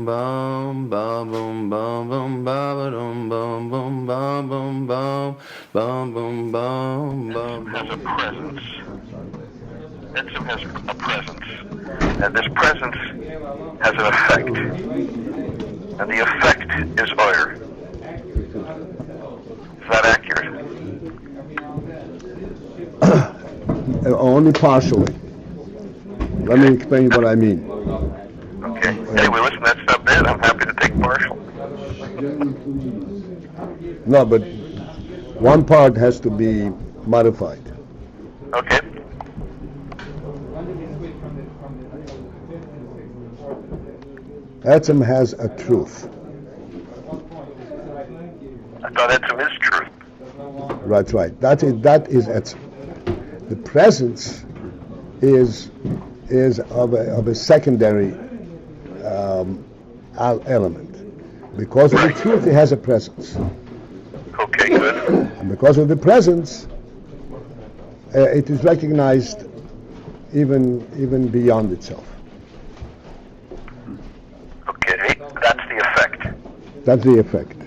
bum bum bum bum bum bum ba dum bum bum bum bum bum bum bum bum bum. Has a presence. Etzem has a presence, and this presence has an effect, and the effect is oyer. Is that accurate? Only partially. Let me explain what I mean. Okay. Anyway, listen, that's not bad. I'm happy to take partial. No, but one part has to be modified. Okay. Etzem has a truth. I thought Etzem is truth. That's right. That is Etzem. The presence is of a secondary element. Because of the truth, it has a presence. Okay, good. And because of the presence, it is recognized even beyond itself. Okay, that's the effect. That's the effect.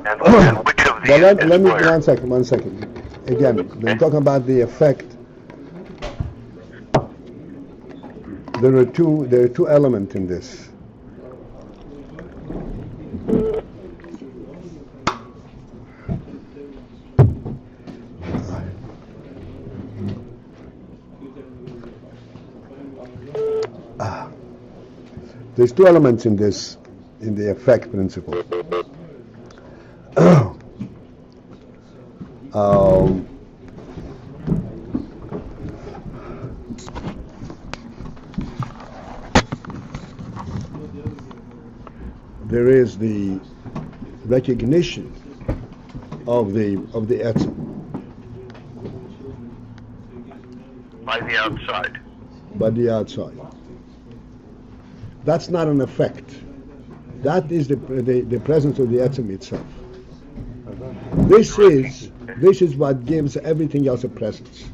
And which of these But let me oyer? one second. Again, when talking about the effect, there are two elements in this. There's two elements in this, in the effect principle. There is the recognition of the etzem By the outside. by the outside. That's not an effect. That is the presence of the etzem itself. This is what gives everything else a presence,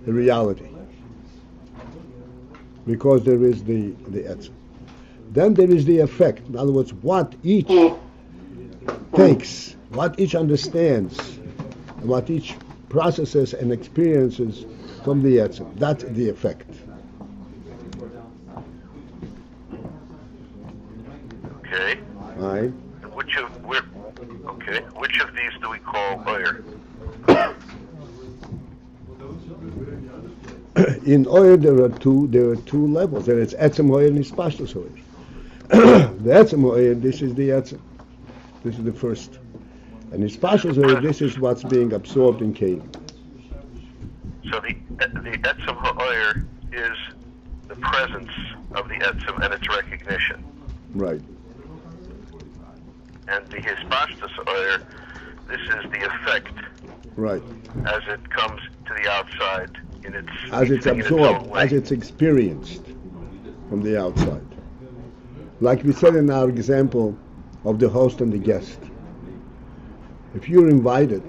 a reality. Because there is the etzem. Then there is the effect. In other words, what each takes, what each understands, and what each processes and experiences from the etzem. That's the effect. Okay. Right? And which of these do we call oyer? In oil there are two levels. There is etzem oil and ispashtus oil. The etzem oil, this is the etzem. This is the first. And ispashtus oil, this is what's being absorbed in Cain. So the etzem ha'oyer is the presence of the etzem and its recognition. Right. And the hispashtus oyer, this is the effect Right. as it comes to the outside in its As it's in absorbed, its own way. as it's experienced from the outside. Like we said in our example of the host and the guest. If you're invited,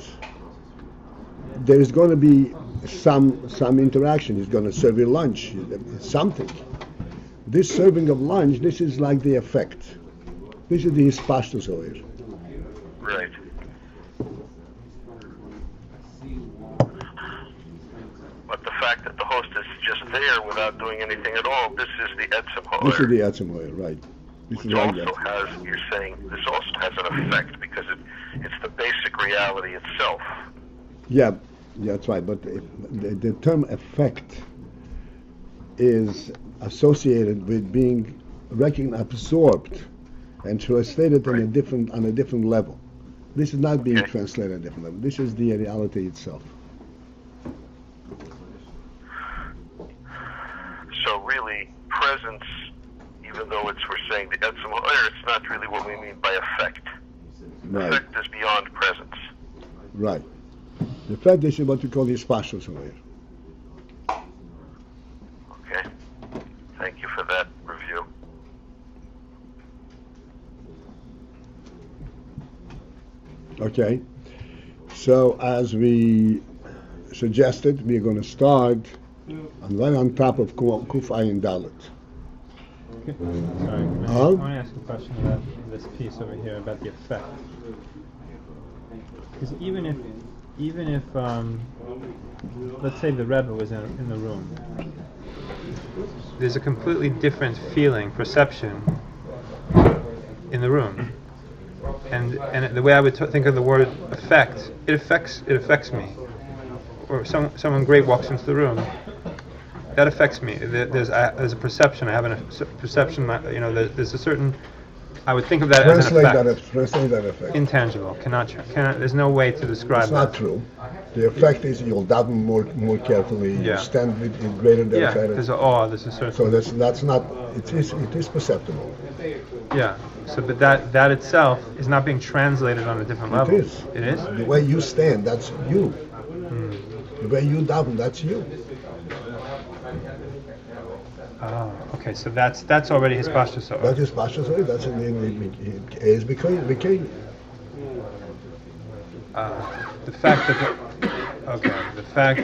there is going to be some interaction. He's going to serve you lunch, something. This serving of lunch, this is like the effect. This is the hispashtus oil. Right. But the fact that the host is just there without doing anything at all, this is the etzem ha'oyer. This is the etzem oil, right? This Which is like also that. has, you're saying, this also has an effect because it's the basic reality itself. Yeah, that's right. But the term effect is associated with being absorbed and translated on a different level. This is not being translated at a different level. This is the reality itself. So really, presence, even though we're saying the etzem ha'oyer, it's not really what we mean by effect. Right. Effect is beyond presence. Right. The effect is what we call the hispashtus oil. Okay. Thank you for that review. Okay. So as we suggested, we're going to start right on top of Kuf Ayin Dalet. Okay. Sorry. Huh? I want to ask a question about this piece over here about the effect. Because even if let's say the Rebbe was in the room, there's a completely different feeling, perception in the room, and the way I would think of the word effect, it affects me. Or someone great walks into the room, that affects me. There's a perception. I have a perception. There's a certain. I would think of that as an effect. Translate that effect. Intangible. Cannot. There's no way to describe it's that. It's not true. The effect is you'll daven more carefully. Yeah. You stand with greater than there's an awe. There's a certain. So that's not. It is perceptible. Yeah. So, but that itself is not being translated on a different level. It is. It is. The way you stand, that's you. The way you daven, that's you. Oh, okay. So that's already his pashtus. That is pashtus. That's is became. The fact that the fact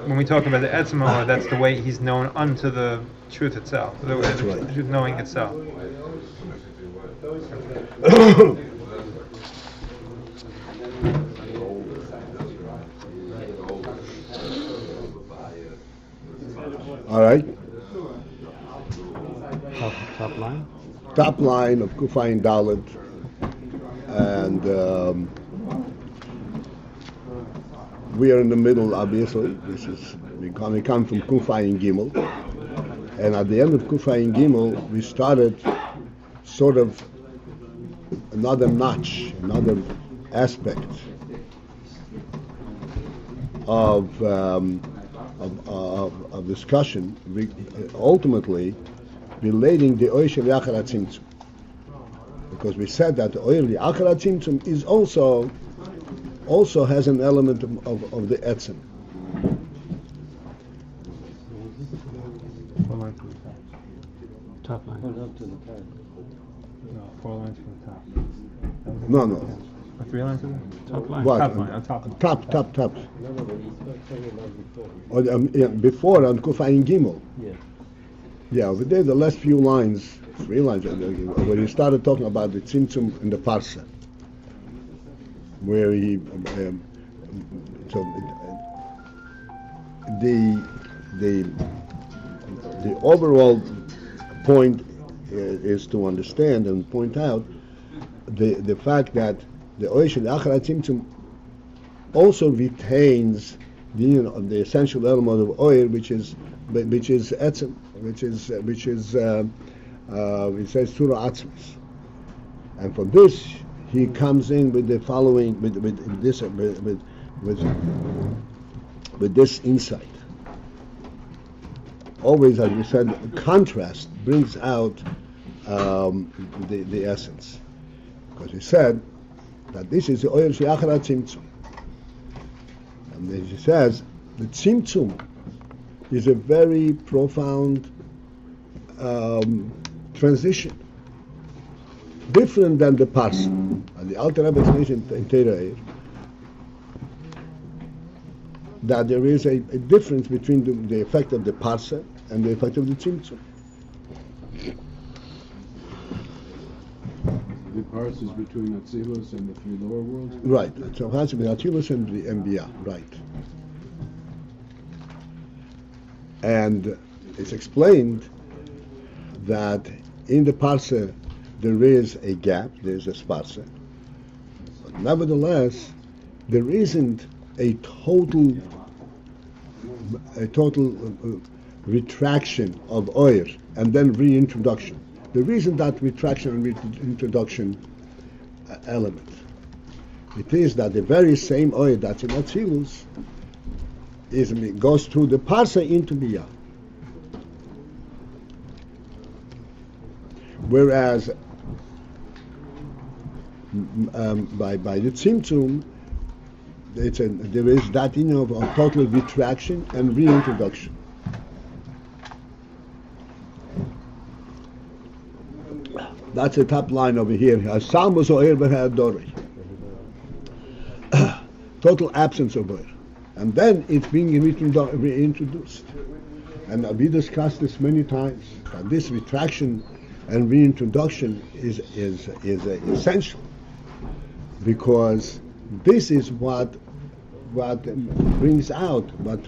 when we talk about the etzem, that's the way he's known unto the truth itself. The truth knowing itself. All right. Top line. Top line of Kufayin Dalet, and we are in the middle. Obviously, we come from Kufayin Gimel, and at the end of Kufayin Gimel, we started sort of another notch, another aspect of discussion, ultimately relating the Oyer Shel Yachar HaTzimtzum, because we said that the Oyer Yachar HaTzimtzum is also has an element of the etzem. 4 lines from the top. Top line. Hold up to the top. No, 4 lines from the top. No. Or 3 lines from the top line. What? Top line. Top. Before on Kufayin Gimel. Yeah, over there, the last few lines, 3 lines, when he started talking about the Tzimtzum in the Parsa, where he, the overall point is to understand and point out the fact that the Oyer Shel Yachar HaTzimtzum also retains the essential element of Oyer, which is etzem, which is it says Surah Atzmas, and for this he comes in with the following with this insight. Always, as we said, contrast brings out the essence, because he said that this is the Oyer Shel Yachar HaTzimtzum, and then he says the Tzimtzum is a very profound transition, different than the Parsa. And the Alter Rebbe says in Teirah that there is a difference between the effect of the Parsa and the effect of the Tzimtzum. The parts is between Atzilus and the 3 lower worlds? Right. So it has to be Atzilus and the Biyah. Right. And it's explained that in the Parsa there is a gap, there is a Sparsa. But nevertheless, there isn't a total retraction of Oyer and then reintroduction. There isn't that retraction and reintroduction element. It is that the very same Oyer that's in Atzilus goes through the Parsa into Biyah. Whereas by the Tzimtzum, there is that of total retraction and reintroduction. That's the top line over here. Total absence of Oyer. And then it's being reintroduced. And we discussed this many times, that this retraction and reintroduction is essential, because this is what brings out what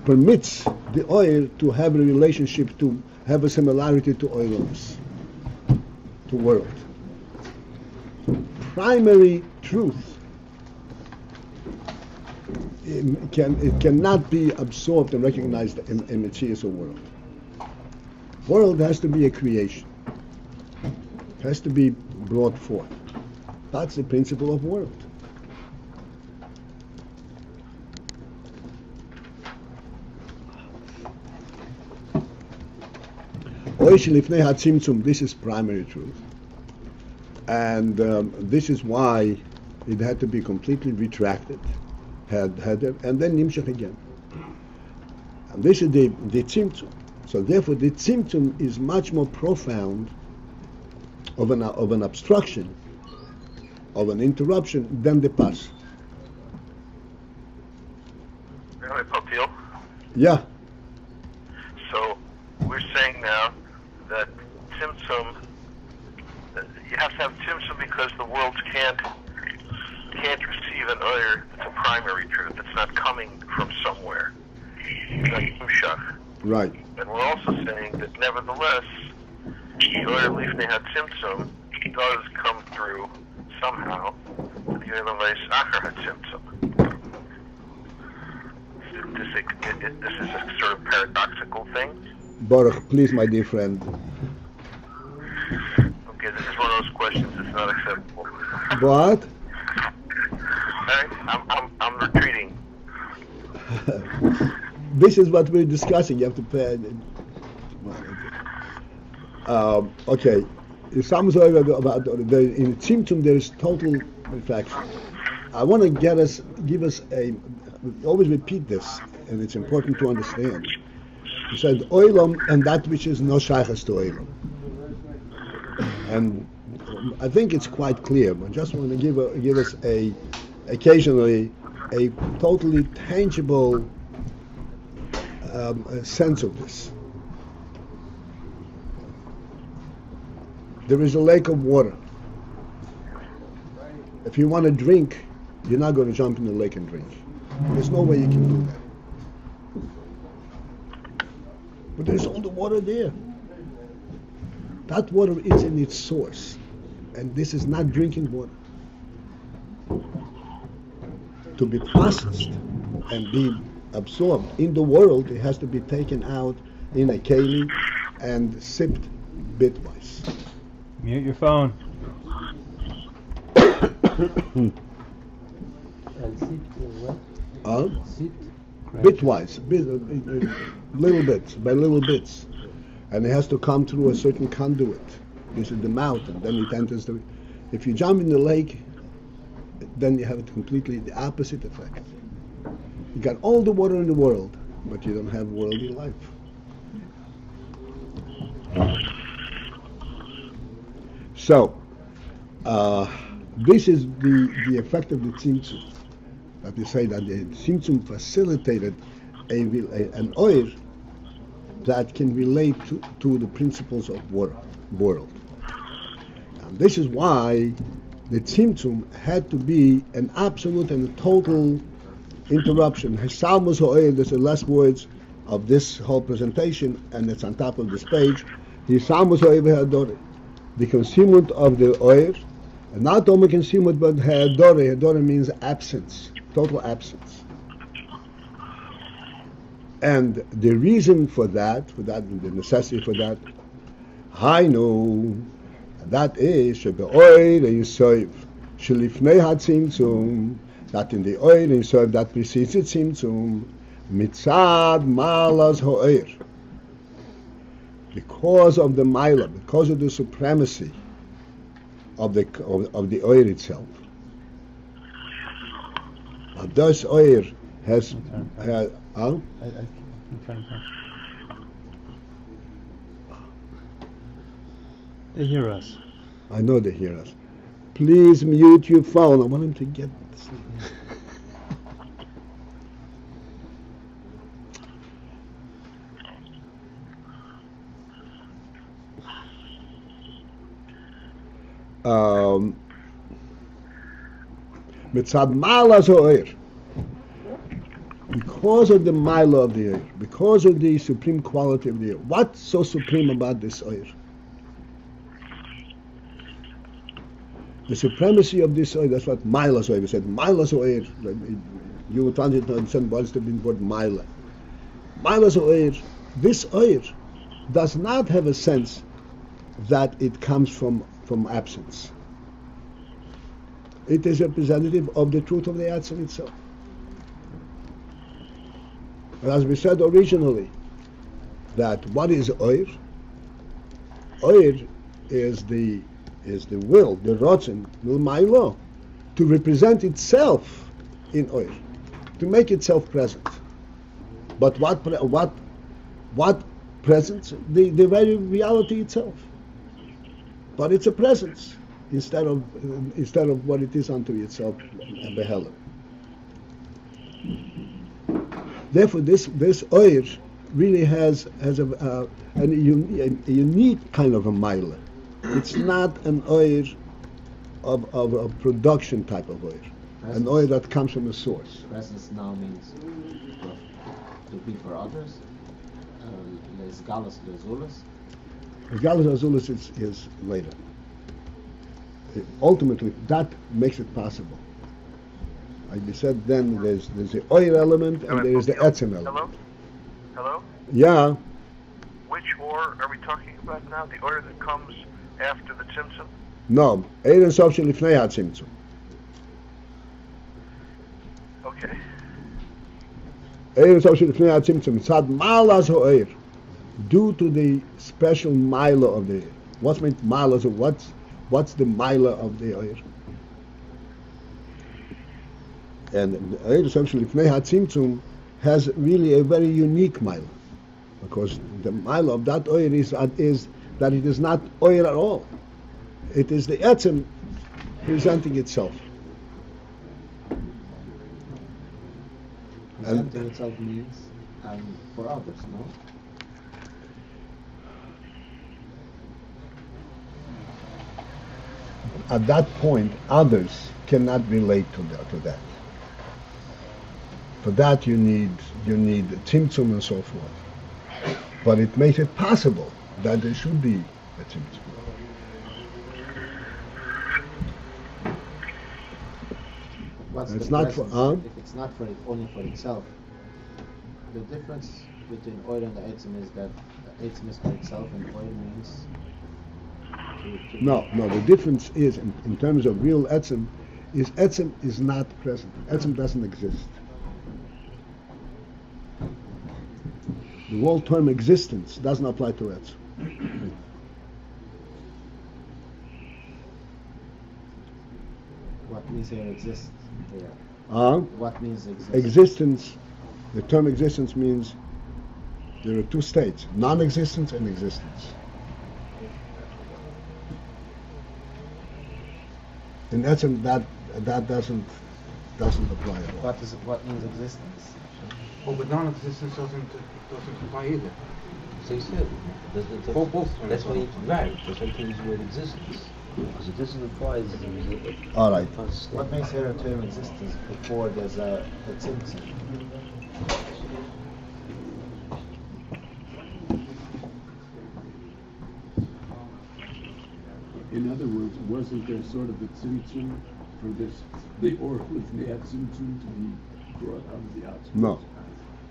permits the oil to have a relationship, to have a similarity to oilers, to world. Primary truth, it cannot be absorbed and recognized in Metzius or world. World has to be a creation. It has to be brought forth. That's the principle of world. This is primary truth. And this is why it had to be completely retracted, and then nimshach again. And this is the tzimtzum. So therefore, the tzimtzum is much more profound of an obstruction, of an interruption than the pas. Rabbi Paltiel? Yeah. So we're saying now that tzimtzum, you have to have tzimtzum because the world can't receive an oyer. It's a primary truth. It's not coming from somewhere. It's not nimshach. Right. And we're also saying that nevertheless, the oyer lifnei hatzimtzum does come through somehow to the AyinBase acher hatzimtzum. This is a sort of paradoxical thing. Baruch, please, my dear friend. Okay, this is one of those questions that's not acceptable. What? Alright, I'm retreating. This is what we're discussing. You have to pay. Okay. Some say about in Tzimtzum there is total reflection. I want to give us a. Always repeat this, and it's important to understand. He said oilam and that which is no shaychus to oilam, and I think it's quite clear. I just want to give us occasionally a totally tangible sense of this. There is a lake of water. If you want to drink, you're not going to jump in the lake and drink. There's no way you can do that. But there's all the water there. That water is in its source. And this is not drinking water. To be processed and be absorbed in the world, it has to be taken out in a keli and sipped bitwise. Mute your phone. Bitwise, little bits, by little bits. And it has to come through a certain conduit. This is the mouth, and then it enters the... If you jump in the lake, then you have completely the opposite effect. You got all the water in the world, but you don't have worldly life. So, this is the effect of the tzimtzum. That they say that the tzimtzum facilitated an oir that can relate to the principles of world. And this is why the tzimtzum had to be an absolute and a total interruption. Salmos ha'oir, there's the last words of this whole presentation, and it's on top of this page. The Salmos ha'oir v'ha'adoreh, the concealment of the oir, and not only concealment, but ha'adoreh. Ha'adoreh means absence, total absence. And the reason for that, the necessity for that, Hainu, that is shebe'oir yisoiv shelifnei hatzimtzum, that in the oir yisoiv that precedes the tzimtzum, mitzad malas ha'oir, because of the mila, because of the supremacy of the oir itself. Now, this oir has I'm trying to... They hear us. I know they hear us. Please mute your phone. I want him to get this. Mitzad Ma'ala Zo'er, because of the Ma'ala of the Oir, because of the supreme quality of the Oir. What's so supreme about this Oir? The supremacy of this Oir, that's what Ma'ala Zo'er, we said Ma'ala Zo'er, you will translate to understand what is the word Ma'ala. Ma'ala Zo'er, this Oir does not have a sense that it comes from absence. It is representative of the truth of the Atzim itself. And as we said originally, that what is Oir? Oir is the will, the Rotzen, L'maylo, to represent itself in Oir, to make itself present. But what presence? The very reality itself. But it's a presence instead of what it is unto itself, a beheller. Therefore, this Oir really has a unique kind of a mile. It's not an Oir of a production type of Oir, an Oir that comes from a source. Presence now means to be for others. Les Galus, Les Zulus. The Galus Azulis is later. Ultimately, that makes it possible. Like we said, then there's the Oir element and there is the Etzem element. Hello? Yeah, Which Or are we talking about now? The Or that comes after the Tzimtzum? no. Eir and Sof Shel Lifnei HaTzimtzum. Okay. Eir and Sof Shel Lifnei HaTzimtzum. Tzad Ma'alas HaOir. Due to the special Mila of the Oir. What's meant Ma'alas? What's the Mila of the Oir? And the Eir and Sof Shel Lifnei HaTzimtzum has really a very unique Mila. Because the Mila of that Oir is that it is not Oir at all. It is the Etzem presenting itself. Presenting itself means for others, no? At that point, others cannot relate to that. For that, you need tzimtzum and so forth. But it makes it possible that there should be a tzimtzum. What's It's the not presence for- if it's not for it, only for itself? The difference between Oir and the Eitzim is that the Eitzim is for itself and Oir means to No, the difference is, in terms of real Etzem, is Etzem is not present. Etzem doesn't exist. The whole term existence doesn't apply to Etzem. What means here exists here? What means exist? Existence, the term existence means there are two states, non-existence and existence. In Etzem, that doesn't apply at all. What means existence? Oh, but non-existence doesn't apply either. So you said, Both. that's why it's right. That's why you use the word existence. Because it doesn't apply as a All right. What makes here a term existence before there's a tzimtzum? In other words, wasn't there sort of a tzimtzum for this, the Or Lifnei HaTzimtzum to be brought out of the outside? No.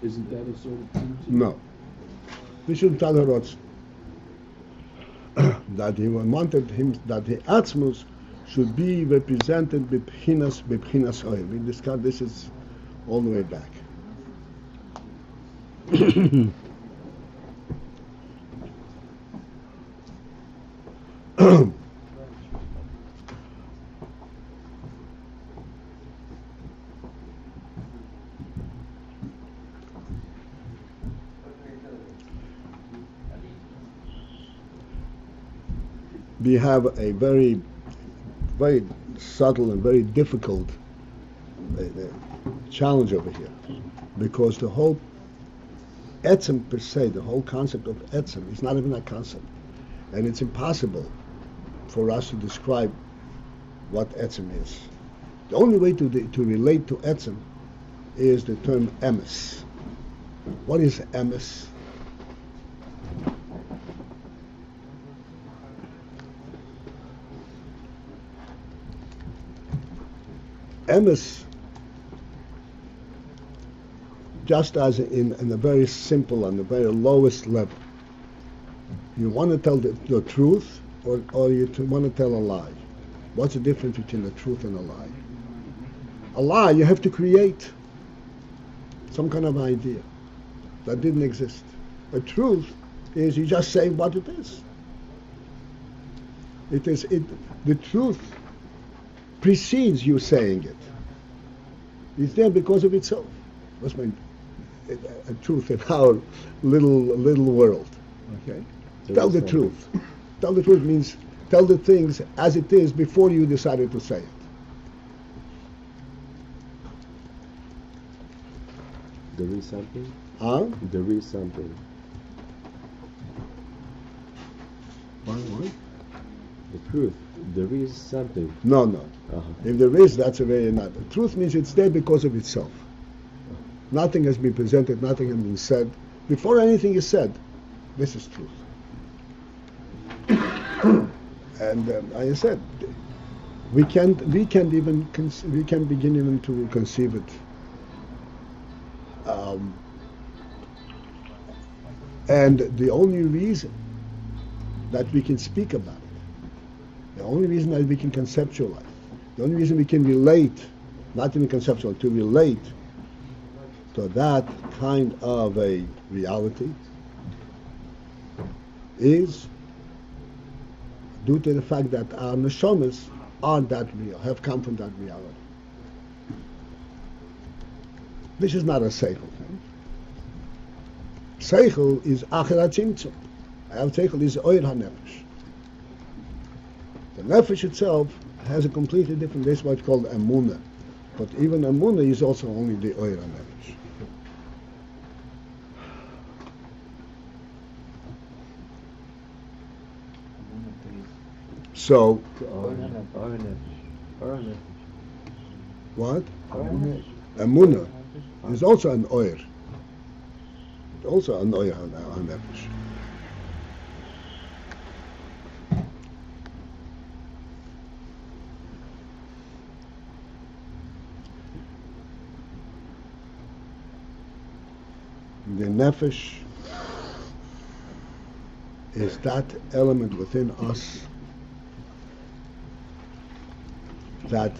Isn't that a sort of tzimtzum? No. We should tell Rotz that he wanted him that the Atzmus should be represented b'pchinas Oil. We discussed this is all the way back. We have a very, very subtle and very difficult challenge over here, because the whole etzem per se, the whole concept of etzem is not even a concept, and it's impossible for us to describe what etzem is. The only way to relate to etzem is the term emes. What is emes? Emes, just as in a very simple and the very lowest level, you want to tell the truth or you want to tell a lie. What's the difference between the truth and a lie? A lie, you have to create some kind of idea that didn't exist. A truth is you just say what it is. The truth precedes you saying it. It's there because of itself. That's a truth in our little world. Okay? Tell the truth. Tell the truth means tell the things as it is before you decided to say it. There is something? Huh? There is something. What? The truth. There is something. No. Uh-huh. If there is, that's a very not. Truth means it's there because of itself. Nothing has been presented, nothing has been said. Before anything is said, this is truth. And I said, we can't begin even to conceive it. And the only reason that we can speak about it, the only reason that we can conceptualize, the only reason we can relate, not even conceptual, to relate to that kind of a reality is due to the fact that our neshamas are that real, have come from that reality. This is not a seichel thing. Seichel is acher hatzimtzum. Our seichel is oyer hanefesh. The nefesh itself has a completely different, this is what's called emunah. But even emunah is also only the oyer hanefesh. So, what? Emunah is also an oyer. It's also an oyer hanefesh. The nefesh is that element within us that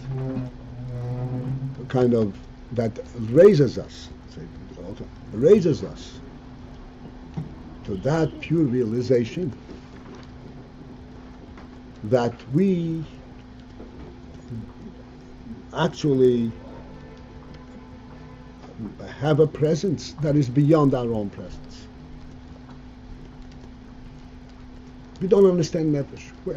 kind of that raises us to that pure realization that we actually have a presence that is beyond our own presence. We don't understand nefesh. We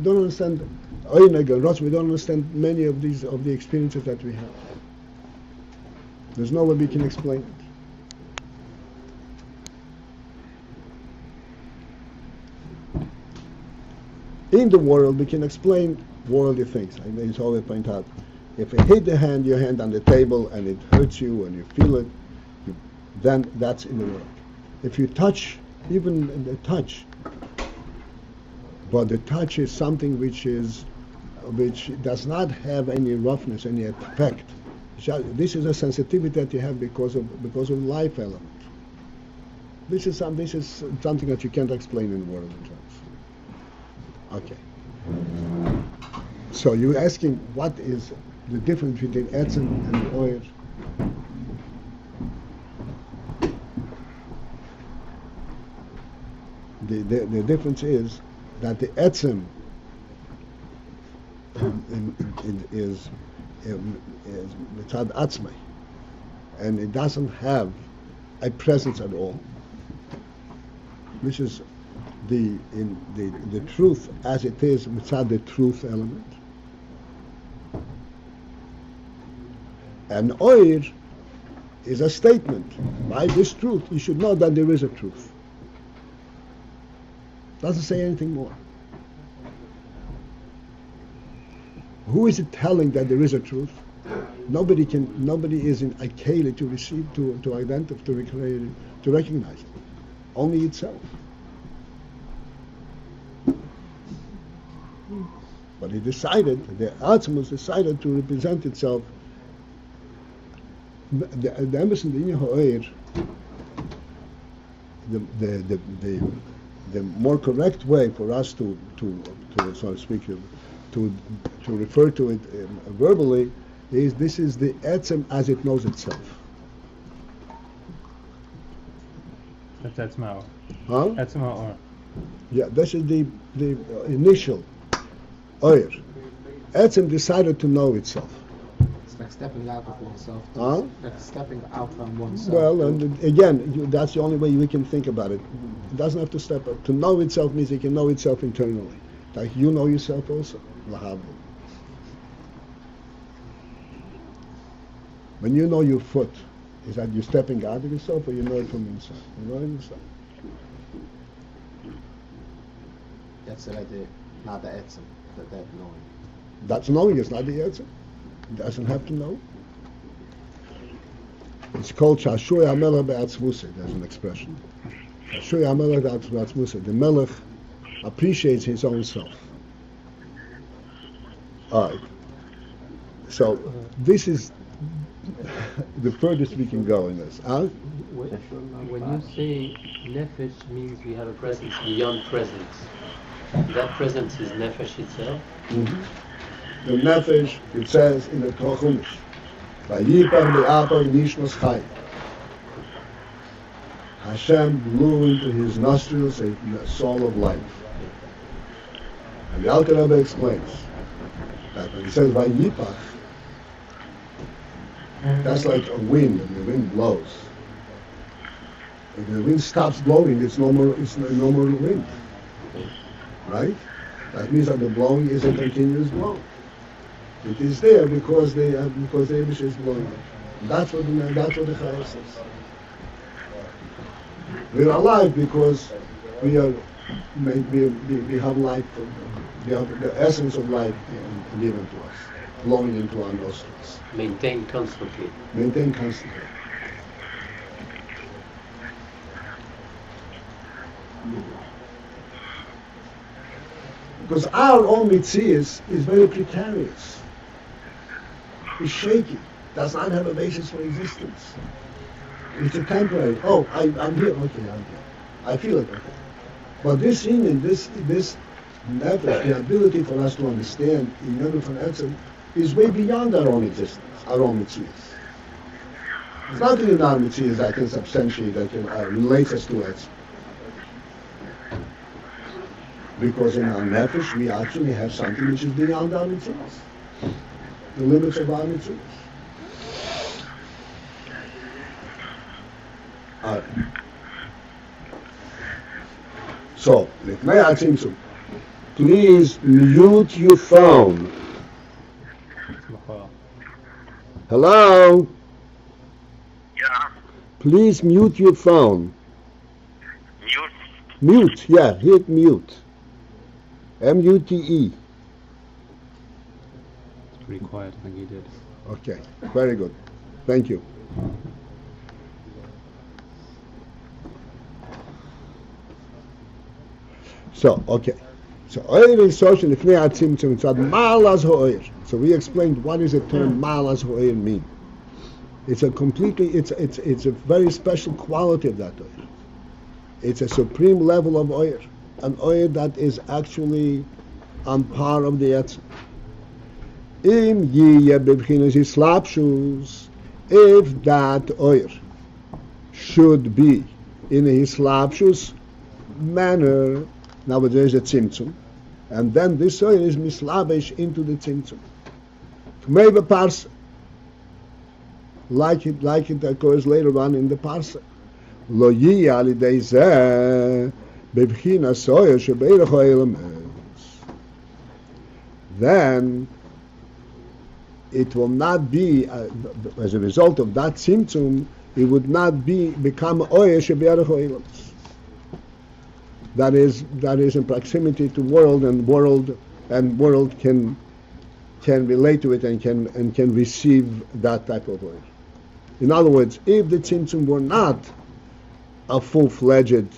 don't understand Ayin, we don't understand many of the experiences that we have. There's no way we can explain it. In the world, we can explain worldly things. I always point out, if you hit your hand on the table and it hurts you and you feel it, then that's in the world. If you touch, even the touch, but the touch is something which does not have any roughness, any effect. This is a sensitivity that you have because of life element. This is something that you can't explain in worldly terms. Okay. So you're asking what is the difference between etzem and the oyer? The difference is that the etzem is mitzad atzmai, and it doesn't have a presence at all. This is the truth as it is mitzad the truth element. And oyer is a statement. By this truth, you should know that there is a truth. Doesn't say anything more. Who is it telling that there is a truth? Nobody is in a keli to receive, to identify, to recognize it. Only itself. But he decided, the Atzmus decided to represent itself. The emphasis in the Ha'ir, the more correct way for us to so to speak, to refer to it verbally, is this is the etzem as it knows itself. That's etzma. Huh? Etzma or. Yeah, this is the initial oir. Etzem decided to know itself. It's like stepping out of oneself. Huh? Like stepping out from oneself. Well, and again, that's the only way we can think about it. It doesn't have to step up. To know itself means it can know itself internally. Like you know yourself also. Lahabu. When you know your foot, is that you're stepping out of yourself or you know it from inside? You know it inside. That's the idea, not the etzem, that knowing. That's knowing, it's not the etzem. It doesn't have to know. It's called Shashui HaMelech Be'atzmusa, there's an expression. Shashui HaMelech Be'atzmusa. The Melech appreciates his own self. Alright. So, this is the furthest we can go in this. Huh? When you say nefesh means we have a presence beyond presence, that presence is nefesh itself? Mm-hmm. The nefesh, it says in the Torah, Vayipar le'apar nishmas chayim. Hashem blew into his nostrils a soul of life. And the Alter Rebbe explains that when he says Vayipach, that's like a wind, and the wind blows. If the wind stops blowing, it's no more wind. Right? That means that the blowing is a continuous blow. It is there because the Eibush is blowing it. That's what the Chayim says. We're alive because we have life, we have the essence of life given to us, blowing into our nostrils. Maintained constantly. Maintained constantly. Because our own mitzias is very precarious. It's shaky. Does not have a basis for existence. It's a temporary. Oh, I'm here. Okay, I'm here. I feel it. Okay. But this union, this nefesh, the ability for us to understand in order for etzem, is way beyond our own existence, our own mitzias. There's nothing in our mitzias that can substantiate, that can relate us to etzem. Because in our nefesh, we actually have something which is beyond our mitzias, the limits of our mitzias. So, please mute your phone. Hello? Yeah. Please mute your phone. Mute. Mute, yeah, hit mute. M-U-T-E. It's pretty quiet, I think he did. Okay, very good. Thank you. So, okay. So, Oyer is social, if we had symptoms, it's Ma'alas Ha'oyer. So we explained what does the term Ma'alas Ha'oyer mean. It's a very special quality of that Oyer. It's a supreme level of Oyer. An Oyer that is actually on par of the Etzem. Im Yiyeh B'bchinas Hislapshus, if that Oyer should be in a Hislapshus manner. Now there is a tzimtzum, and then this oil is mislabesh into the tzimtzum. Maybe parsa, like it occurs later on in the parsa. Lo yiyeh al yidei zeh bebchinas oil shebeirach ha'elames. Then it will not be as a result of that tzimtzum. It would not become oil shebeirach ha'elames. That is in proximity to world, and world can can relate to it and can receive that type of oil. In other words, if the tzimtzum were not a full-fledged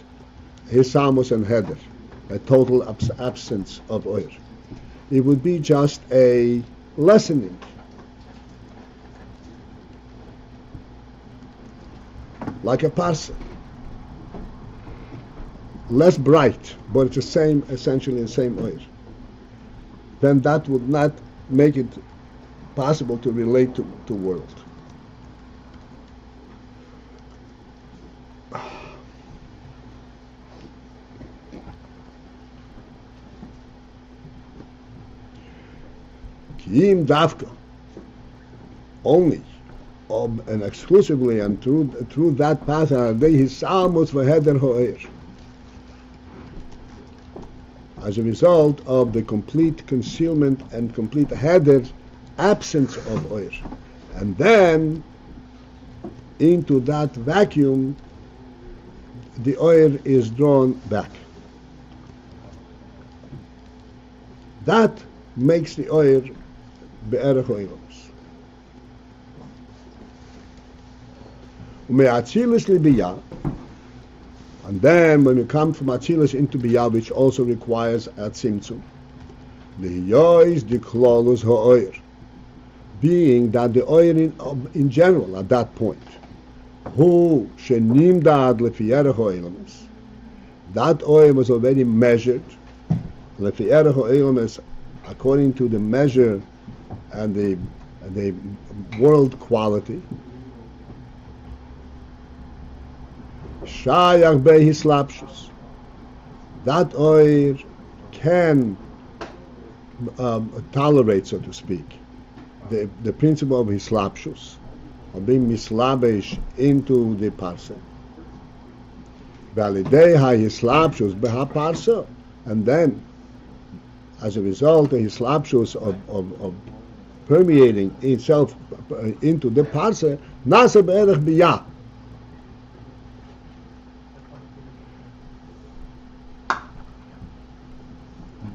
hisamos and heder, a total absence of oil, it would be just a lessening. Like a parsa. Less bright, but it's the same, essentially the same oil. Then that would not make it possible to relate to world. Kiim davka, only and exclusively and through that path are they hisamos v'heder ho'er. As a result of the complete concealment and complete heder, absence of oil, and then into that vacuum, the oil is drawn back. That makes the oil be'erech oilamos. Ume'atzilis libiyah, and then when we come from atzilis into biyah, which also requires a tzimtzum, liyois diklolus ha'oir, being that the oil in general at that point, hu shenimdad lefiyerech oilamos, that oil was already measured, lefiyerech oilamos, according to the measure and the world quality. Shayach behislapshus, that oil can tolerate, so to speak, the principle of hislapshus, of being mislabesh into the parsa. Validei ha-hislapshus beha-parsa, and then, as a result of hislapshus of permeating itself into the parsa, nasa be'erech biyah.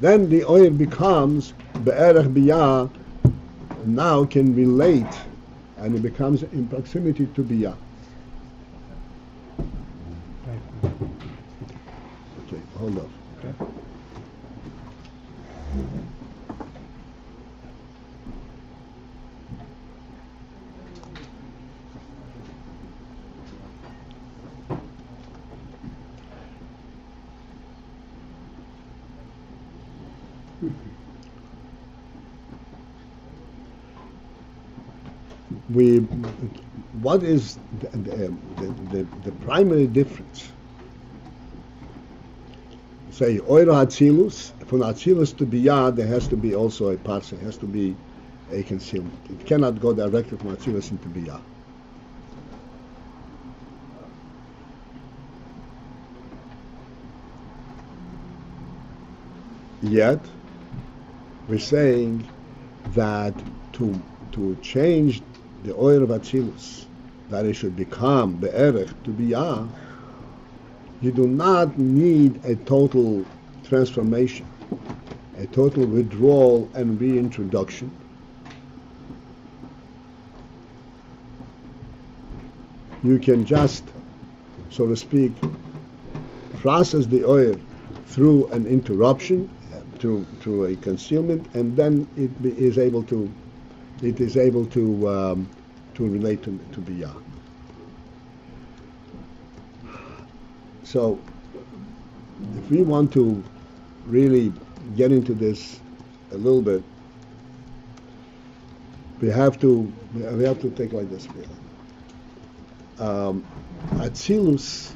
Then the oil becomes be'erech biyah, now can relate, and it becomes in proximity to biyah. Okay, hold on. Okay. What is the primary difference? Say, oil hatzilus, from hatzilus to biyah, there has to be also a parsa, there has to be a concealment. It cannot go directly from hatzilus into biyah. Yet, we're saying that to change the oil of Atzilus, that it should become be'erech to biyah, you do not need a total transformation, a total withdrawal and reintroduction. You can just, so to speak, process the oil through an interruption, through a concealment, and then it is able to relate to biyah. So, if we want to really get into this a little bit, we have to take like this. Atzilus,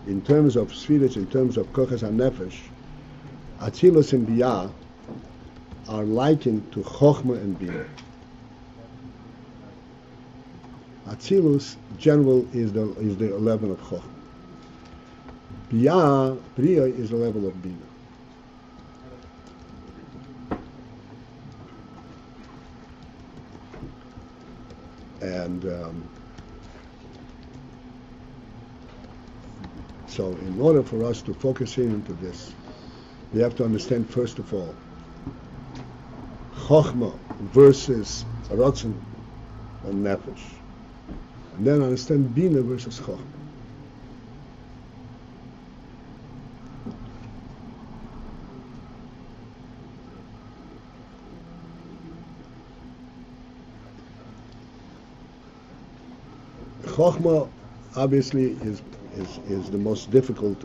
in terms of Sfiris, in terms of kochas hanefesh, Atzilus and biyah are likened to Chochmah and Bina. Atzilus, general, is the level of Chochmah. Biyah, Bria, is the level of Bina. And so in order for us to focus in into this, we have to understand, first of all, Chochmah versus Ratzon and Nefesh. And then understand Bina versus Chochmah. Chochmah obviously is the most difficult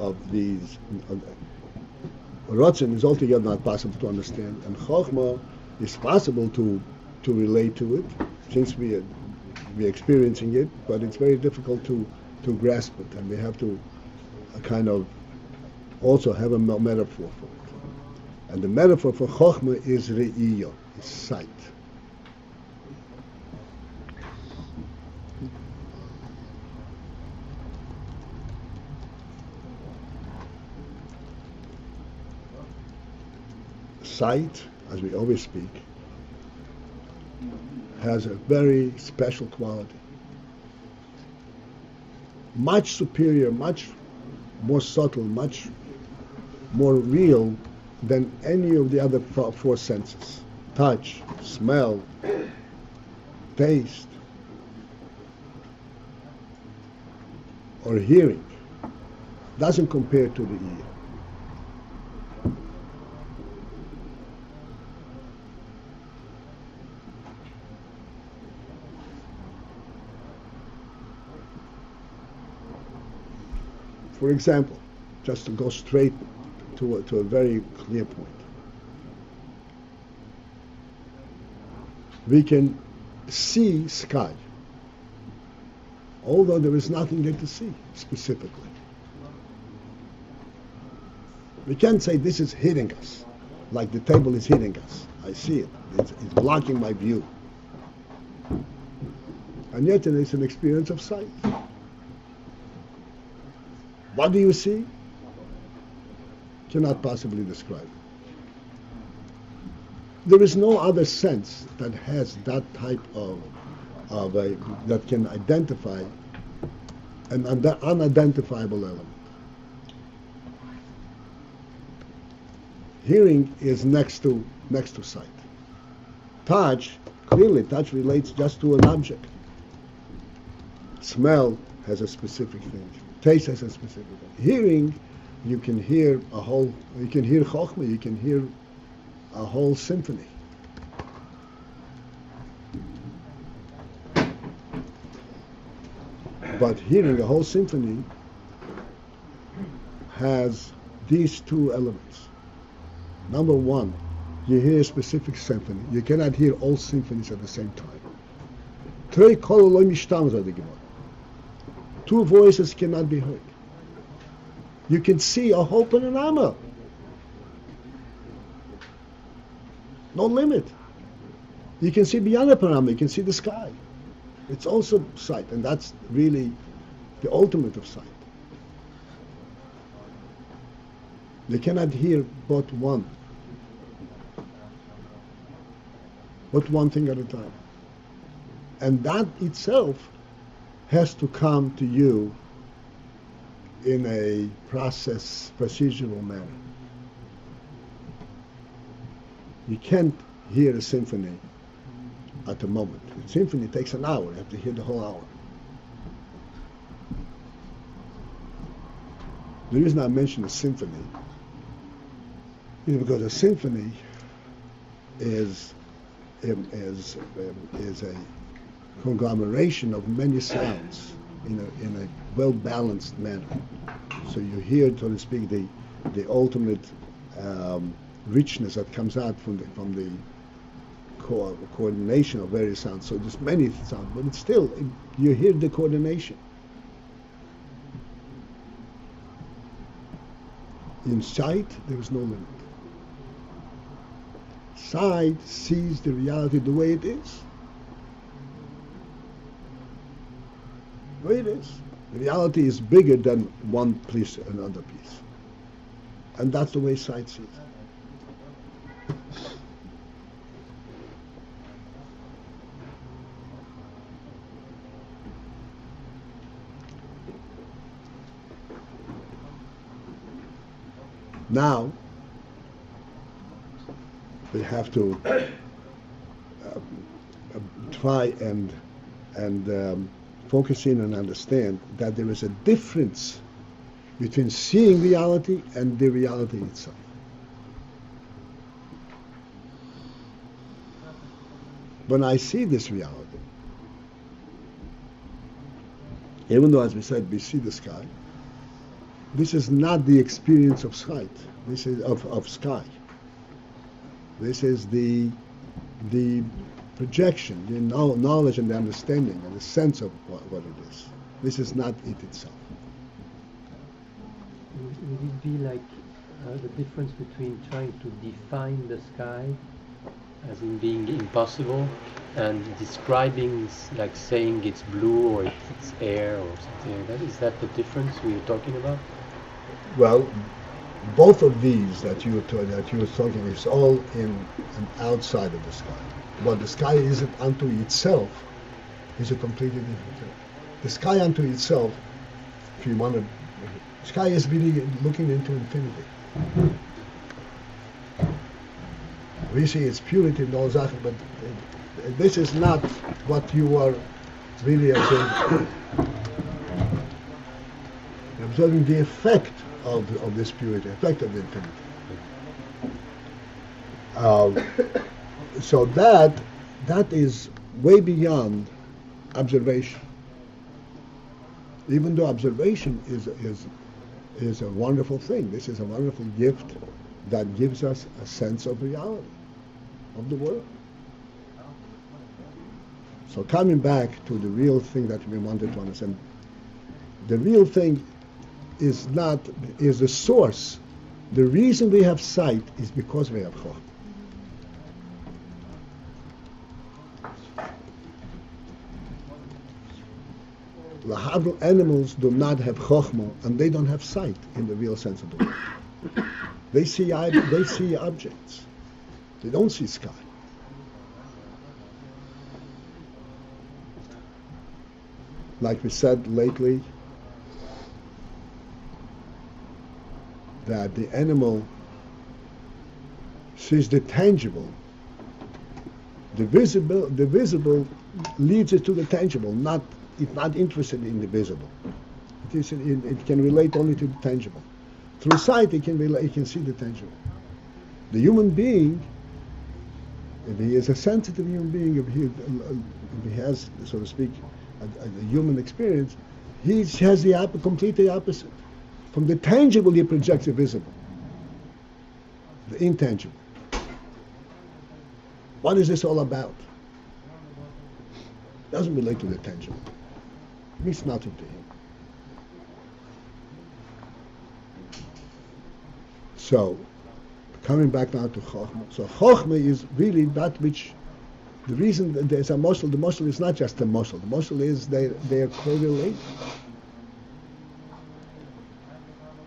of these. Ratzon is altogether not possible to understand, and Chochmah is possible to relate to it, since we're experiencing it, but it's very difficult to grasp it, and we have to kind of also have a metaphor for it. And the metaphor for Chochmah is Re'iyah, is sight. Sight, as we always speak, has a very special quality. Much superior, much more subtle, much more real than any of the other four senses. Touch, smell, taste, or hearing doesn't compare to the ear. For example, just to go straight to a very clear point, we can see sky, although there is nothing there to see specifically. We can't say this is hitting us, like the table is hitting us. I see it. It's blocking my view. And yet it is an experience of sight. What do you see? Cannot possibly describe it. There is no other sense that has that type of that can identify an unidentifiable element. Hearing is next to sight. Touch, clearly touch relates just to an object. Smell has a specific thing. Taste has a specific thing. Hearing, you can hear Chochmah, you can hear a whole symphony. But hearing a whole symphony has these two elements. Number one, you hear a specific symphony. You cannot hear all symphonies at the same time. Two voices cannot be heard. You can see a whole panorama. No limit. You can see beyond the panorama. You can see the sky. It's also sight, and that's really the ultimate of sight. You cannot hear but one thing at a time. And that itself has to come to you in a procedural manner. You can't hear a symphony at a moment. A symphony takes an hour. You have to hear the whole hour. The reason I mention a symphony is because a symphony is a conglomeration of many sounds in a well-balanced manner. So you hear, so to speak, the ultimate richness that comes out from the coordination of various sounds. So there's many sounds, but it's still, you hear the coordination. In sight, there is no limit. Sight sees the reality the way it is. The way it is. The reality is bigger than one piece and another piece. And that's the way sight sees it. Now, we have to try and focus in and understand that there is a difference between seeing reality and the reality itself. When I see this reality, even though, as we said, we see the sky, this is not the experience of sight. This is of sky. This is the projection, the knowledge and the understanding and the sense of what it is. This is not it itself. Would it be like the difference between trying to define the sky as in being impossible and describing, like saying it's blue or it's air or something like that? Is that the difference we were talking about? Well, both of these that you were talking is all in and outside of the sky. What the sky isn't unto itself is a completely different thing. The sky unto itself, if you want to, the sky is really looking into infinity. We see its purity in all Sachen, but this is not what you are really observing. You're observing the effect of this purity, effect of the infinity. So that is way beyond observation. Even though observation is a wonderful thing, this is a wonderful gift that gives us a sense of reality of the world. So coming back to the real thing that we wanted to understand, the real thing is the source. The reason we have sight is because we have chokhmah. Lahavru animals do not have chokhmah, and they don't have sight in the real sense of the word. They see objects. They don't see sky. Like we said lately, that the animal sees the tangible. The visible leads it to the tangible. It's not interested in the visible. It can relate only to the tangible. Through sight, it can see the tangible. The human being, if he is a sensitive human being, if he has, so to speak, a human experience, he has the completely opposite. From the tangible, he projects the visible, the intangible. What is this all about? It doesn't relate to the tangible. It means nothing to him. So, coming back now to Chokhmah. So Chokhmah is really that which, the reason that there's a muscle, the muscle is not just a muscle. The muscle is they are correlated.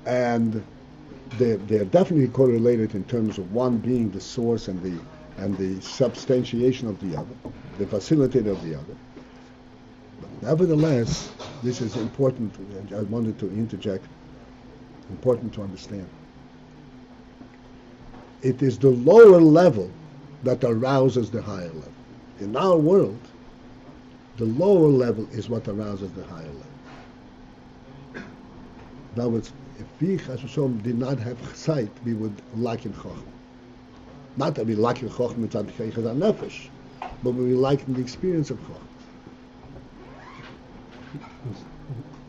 And they're definitely correlated in terms of one being the source and the substantiation of the other, the facilitator of the other. But nevertheless, this is important, and I wanted to interject, important to understand. It is the lower level that arouses the higher level. In our world, the lower level is what arouses the higher level. In other words, if we, Chas v'Shalom, did not have sight, we would lack in Chokhmah. Not that we lack in Chokhmah mitzad Chaychas HaNefesh, but we lack in the experience of Chokhmah.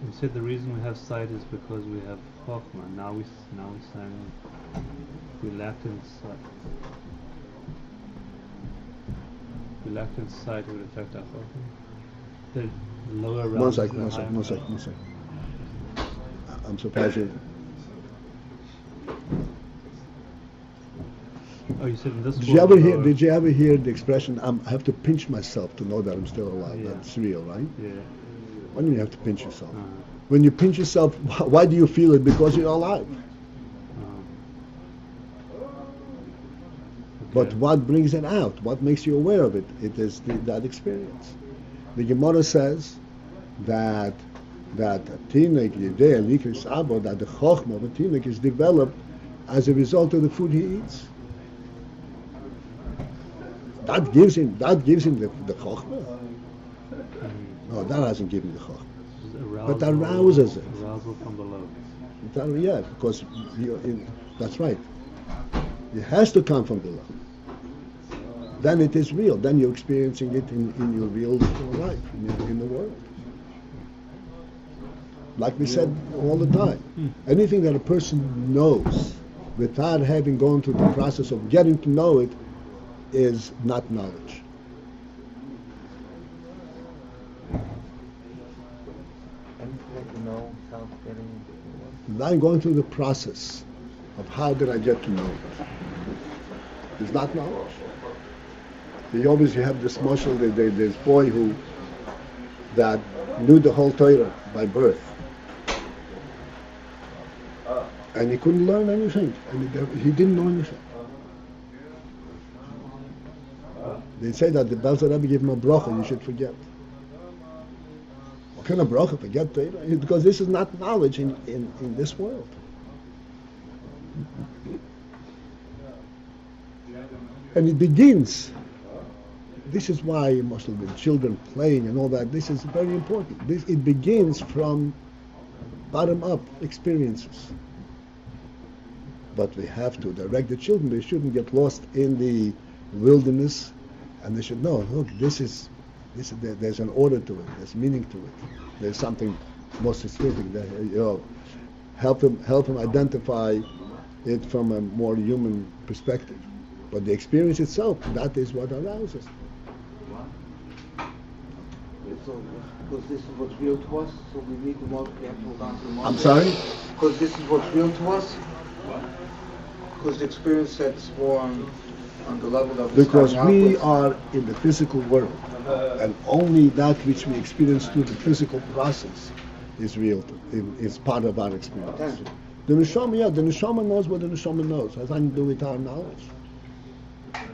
You said the reason we have sight is because we have Chokhmah. Now we saying we lacked in sight. We lacked in sight would affect our Chokhmah. The lower realm. One second. I'm surprised you. Oh, you said in this. Did you ever hear the expression, I have to pinch myself to know that I'm still alive? Yeah. That's real, right? Yeah. Why do you have to pinch yourself? When you pinch yourself, why do you feel it? Because you're alive. Okay. But what brings it out? What makes you aware of it? It is that experience. The Gemara says that that the chokhmah of a teenage is developed as a result of the food he eats. That gives him the chokhmah. No, that doesn't give him the chokhmah. But arouses it. Arousal from below. Yeah, because that's right. It has to come from below. Then it is real. Then you're experiencing it in your real life, in the world. Like we said all the time, anything that a person knows without having gone through the process of getting to know it is not knowledge. Anything that you know without getting... Not going through the process of how did I get to know it is not knowledge. You obviously have this marshal, this boy that knew the whole Torah by birth. And he couldn't learn anything. And he didn't know anything. They say that the Belzer Rebbe gave him a bracha, you should forget. What kind of bracha? Forget Torah? Because this is not knowledge in this world. And it begins. This is why Muslim with children playing and all that, this is very important. It begins from bottom-up experiences. But we have to direct the children. They shouldn't get lost in the wilderness, and they should know, look, there's an order to it, there's meaning to it. There's something more specific that, help them identify it from a more human perspective. But the experience itself, that is what arouses. So, because this is what's real to us, so we need to more careful down to the mind. I'm sorry? Because this is what's real to us? Because the experience sets more on the level of... Because we are in the physical world, and only that which we experience through the physical process is real, is part of our experience. The neshama knows what the neshama knows. It has nothing to do with our knowledge.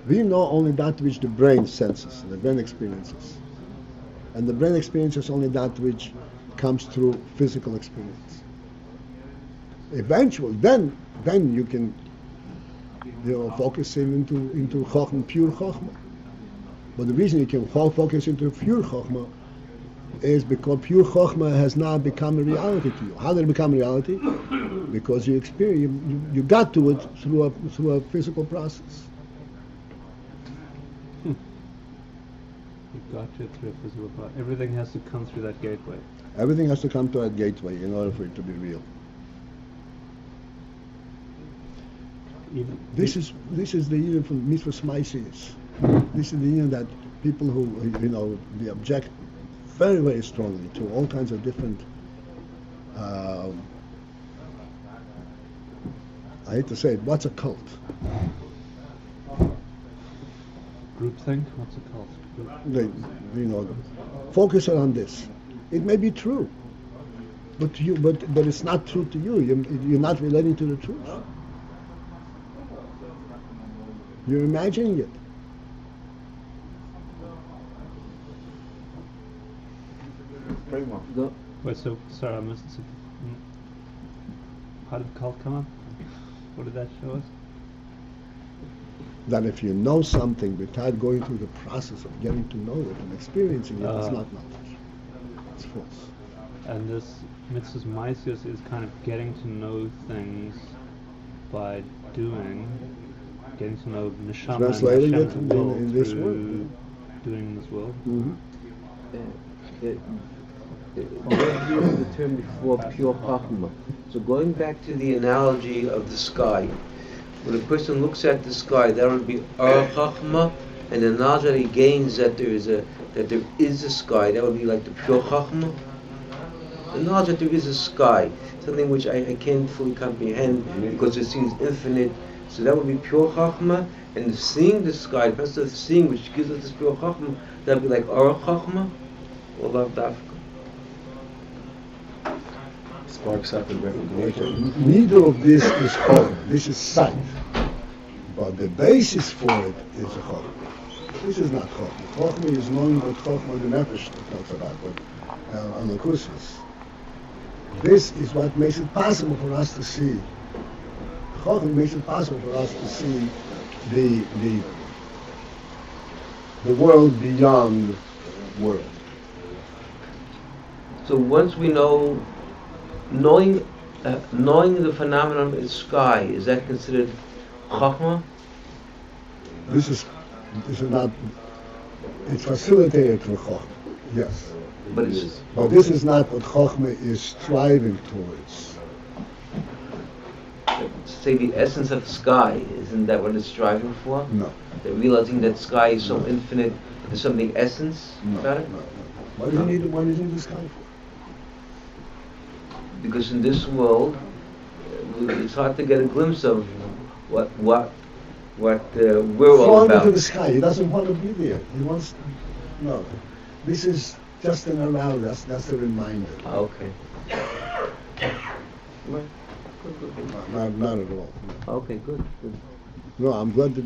We know only that which the brain senses, the brain experiences. And the brain experiences only that which comes through physical experience. Eventually, then you can, focus into chokhmah, pure chokhmah. But the reason you can focus into pure chokhmah is because pure chokhmah has now become a reality to you. How did it become a reality? Because you experience, you got to it through a physical process. You got it through a physical process. Everything has to come through that gateway. Everything has to come to that gateway in order for it to be real. This is the union from mitzvahs ma'asiyos. This is the union that people who they object very, very strongly to all kinds of different. I hate to say it. What's a cult? Groupthink? What's a cult? They, focus on this. It may be true, but it's not true to you. You're not relating to the truth. You're imagining it. Wait, so sorry, I missed. How did cult come up? What did that show us? That if you know something without going through the process of getting to know it and experiencing it, it's not knowledge. It's false. And this mitzvahs ma'asiyos is kind of getting to know things by doing, getting to know neshama translating and it Hashem's will in this through world. Doing in this world. Mm-hmm. We're using the term before pure chachma. So going back to the analogy of the sky, when a person looks at the sky, that would be our chachma, and the knowledge that he gains that there is a sky, that would be like the pure chachma. The knowledge that there is a sky, something which I can't fully comprehend because it seems infinite. So that would be pure chachma, and seeing the sky, the process of seeing, which gives us this pure chachma, that would be like our chachma, or lav dafka. Sparks up and recognition. Neither of this is chok. This is sight. But the basis for it is a chok. This is not chok. Chokma is knowing what chokma the nefesh talks about, what alakus is. This is what makes it possible for us to see. Chokma makes it possible for us to see the world beyond world. So once we know, knowing the phenomenon of the sky, is that considered chachma? This is not. It's facilitated for Chochmah, yes. But it's But this is not what Chochmah is striving towards. say the essence of the sky. Isn't that what it's striving for? No. They're realizing that sky is so infinite. There's something essence No. about it. No. What do you need the sky for? Because in this world, it's hard to get a glimpse of what we're all Fall about. into the sky. He doesn't want to be there. He wants. No. This is just an around. That's a reminder. Okay. Right. Good. Not at all. Okay, good. No, I'm glad that.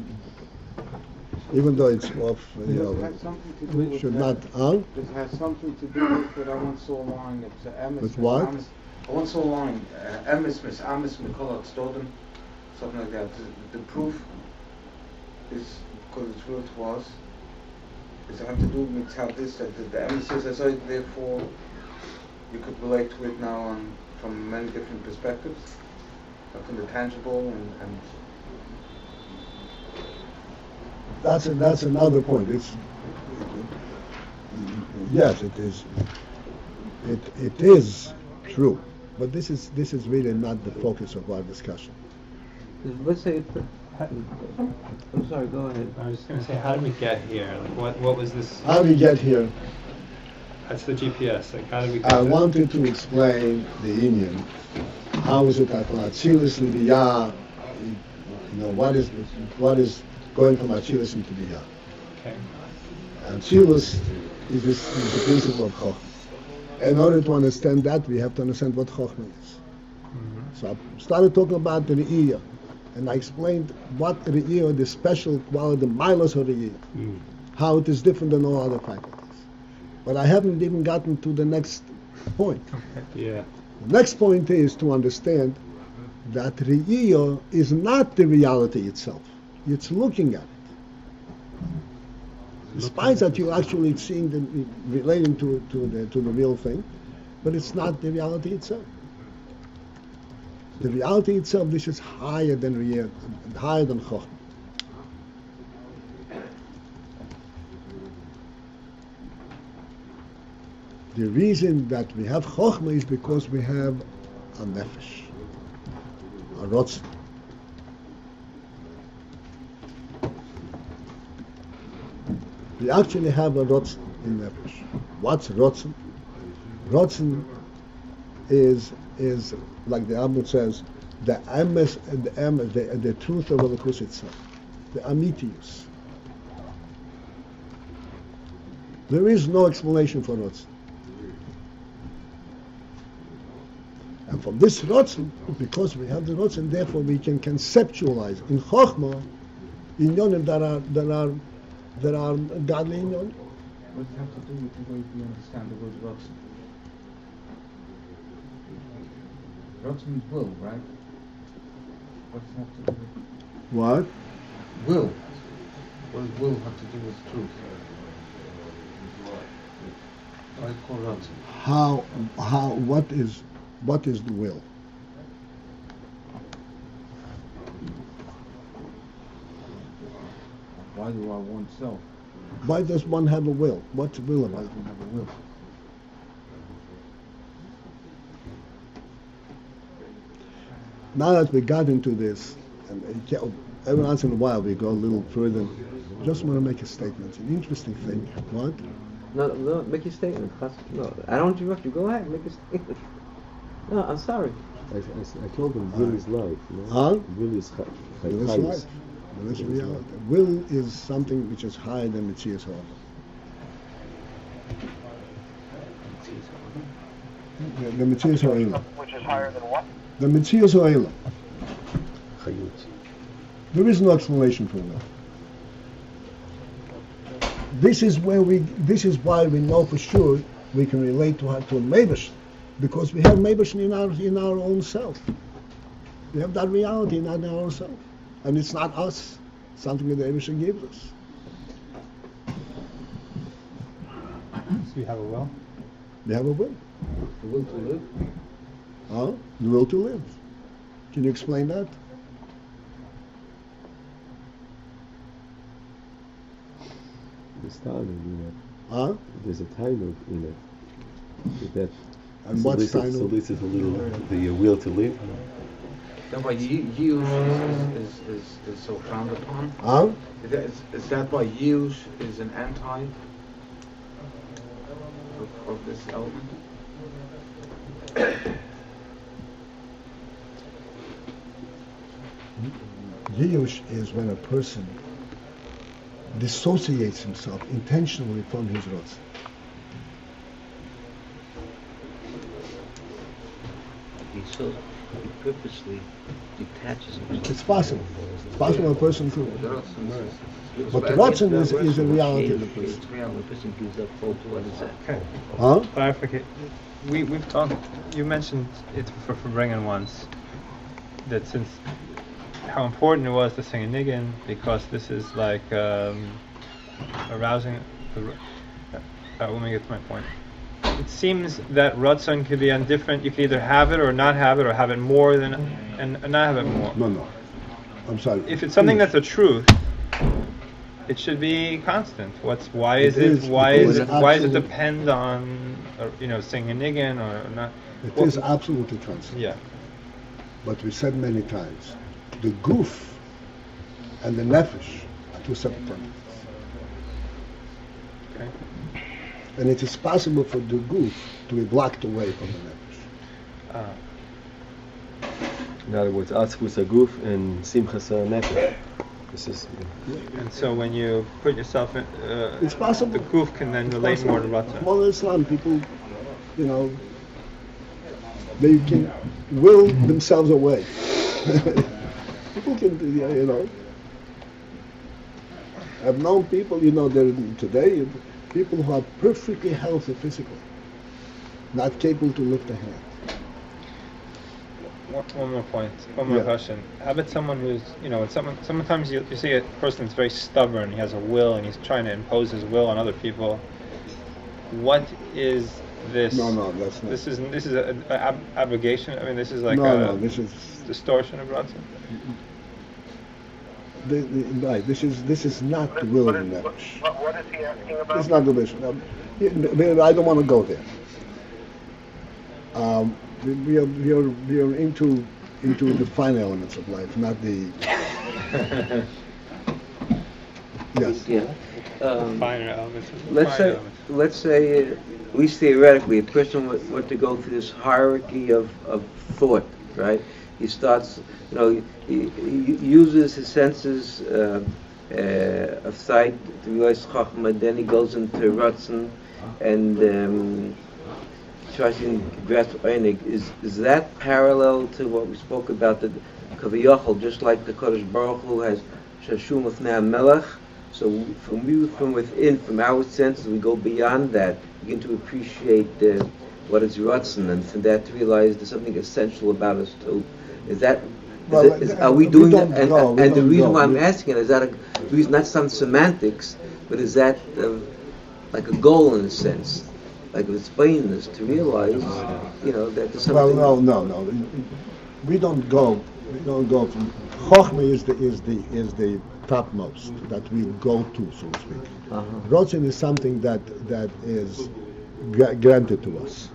Even though it's off, It has something to do with should that. not. Huh? It has something to do with what I once saw a line. It was Emes. With what? I once saw a line. Emes, Miss Amis, Mikolat Stoden, something like that. The proof is because it's real to us. Is have to do with how this that the Emes says, so therefore you could relate to it now from many different perspectives, from the tangible and That's another point. Yes, it is. It is true, but this is really not the focus of our discussion. Let's say. I'm sorry. Go ahead. I was just going to say, how did we get here? Like, what was this? How do we get here? That's the GPS. Like, how did we get I there? wanted to explain the Indian. How is it that from Atzilus L'Biyah, what is going from Atzilus into Biyah? Okay. Atzilus is the principle of Chochmah. In order to understand that, we have to understand what Chochmah is. So I started talking about the Re'iyah, and I explained what Re'iyah, the special quality, the milos of Re'iyah, how it is different than all other faculties. But I haven't even gotten to the next point. Yeah. The next point is to understand that Re'iyah is not the reality itself. It's looking at it. Despite that you're actually seeing relating to the real thing, but it's not the reality itself. The reality itself, this is higher than Re'iyah, higher than Chochmah. The reason that we have Chochmah is because we have a nefesh, a rotzen. We actually have a rotzen in nefesh. What's rotzen? Rotzen is like the Abbot says, the emes and the truth of the Kus itself, the amitius. There is no explanation for rotzen. And from this rotzen, because we have the rotzen, therefore we can conceptualize in Chochmah inyonim that are godly inyonim. what does it have to do with the way we understand the word rotzen? Rotzen means will, right? What does it have to do with What? will? What does will have to do with truth? What I call rotzen. What is the will? Why do I want self? Why does one have a will? What's will Why about? do we have a will? Now that we got into this, and every once in a while we go a little further, just want to make a statement. It's an interesting thing. What? No, make your statement. No, I don't interrupt you. Go ahead, make your statement. No, I'm sorry. I told him will is life. Huh? Will is Will is life. Will is reality. Will is something which is higher than Mitzias Ha'olam. The Mitzias Ha'olam. Which is higher than what? The Mitzias Ha'olam. There is no explanation for will. This is why we know for sure we can relate to a Meibesh, because we have Meibesh in our own self. We have that reality in our own self. And it's not us, something that the Eibusher gives us. we have a will? We have a will. The will to live. Huh? The will to live. Can you explain that? There's Talmud in it. Huh? There's a Talmud in it. That And what's so Talmud? this is a little the will to live. Then why use is so frowned upon? Huh? Is that why use is an anti of this element? Yiyush is when a person dissociates himself intentionally from his roots. He purposely detaches himself. It's possible. It's possible a person to. But But Ratzon is a reality of the person. It's real. The person gives up full to what is that? Okay. Huh? Clarification. We've talked. You mentioned it for bringing once that since how important it was to sing a niggin because this is like arousing. Let me get to my point. It seems that Ratzon could be on different. You could either have it or not have it, or have it more than and not have it more. No. I'm sorry. If it's something that's a truth, it should be constant. Why does it depend on singing a niggin or not? It is absolutely constant. Yeah. But we said many times, the goof and the nefesh are two separate entities. Okay. And it is possible for the goof to be blocked away from the nefesh. In other words, Atzvus Aguf and Simchas Nefesh. This is. And so when you put yourself in, it's possible. The goof can then relate more to Ratzon. Well, in Islam, people, they can will themselves away. People can, I've known people, there today, people who are perfectly healthy physically, not capable to lift a hand. One more point, one more question. How about someone who's, sometimes you see a person that's very stubborn, he has a will, and he's trying to impose his will on other people. What is this? No, that's not. This is an abrogation. I mean, this is like this is distortion of Ratzon. Right. This is not the will of the nefesh. What is he asking about? It's not the vision. I don't want to go there. We are into the fine elements of life, not the. Yes. Yeah. Finer elements. Let's say, at least theoretically, a person were to go through this hierarchy of thought, right? He starts, he uses his senses of sight to realize Chachma, then he goes into Ratzon and tries to grasp Einig. Is that parallel to what we spoke about, the Kaviyachal, just like the Kodesh Baruch Hu has Shashum Lefnei Melech? So from within, from our senses, we go beyond that, begin to appreciate what is Ratzon, and from that to realize there's something essential about us too. Is that? Are we doing that? And the reason why I'm asking is that a reason, not some semantics, but is that like a goal in a sense, like explaining this to realize, that there's something. Well, no. We don't go from Chochmah is the topmost that we go to, so to speak. Ratzon is something that is granted to us.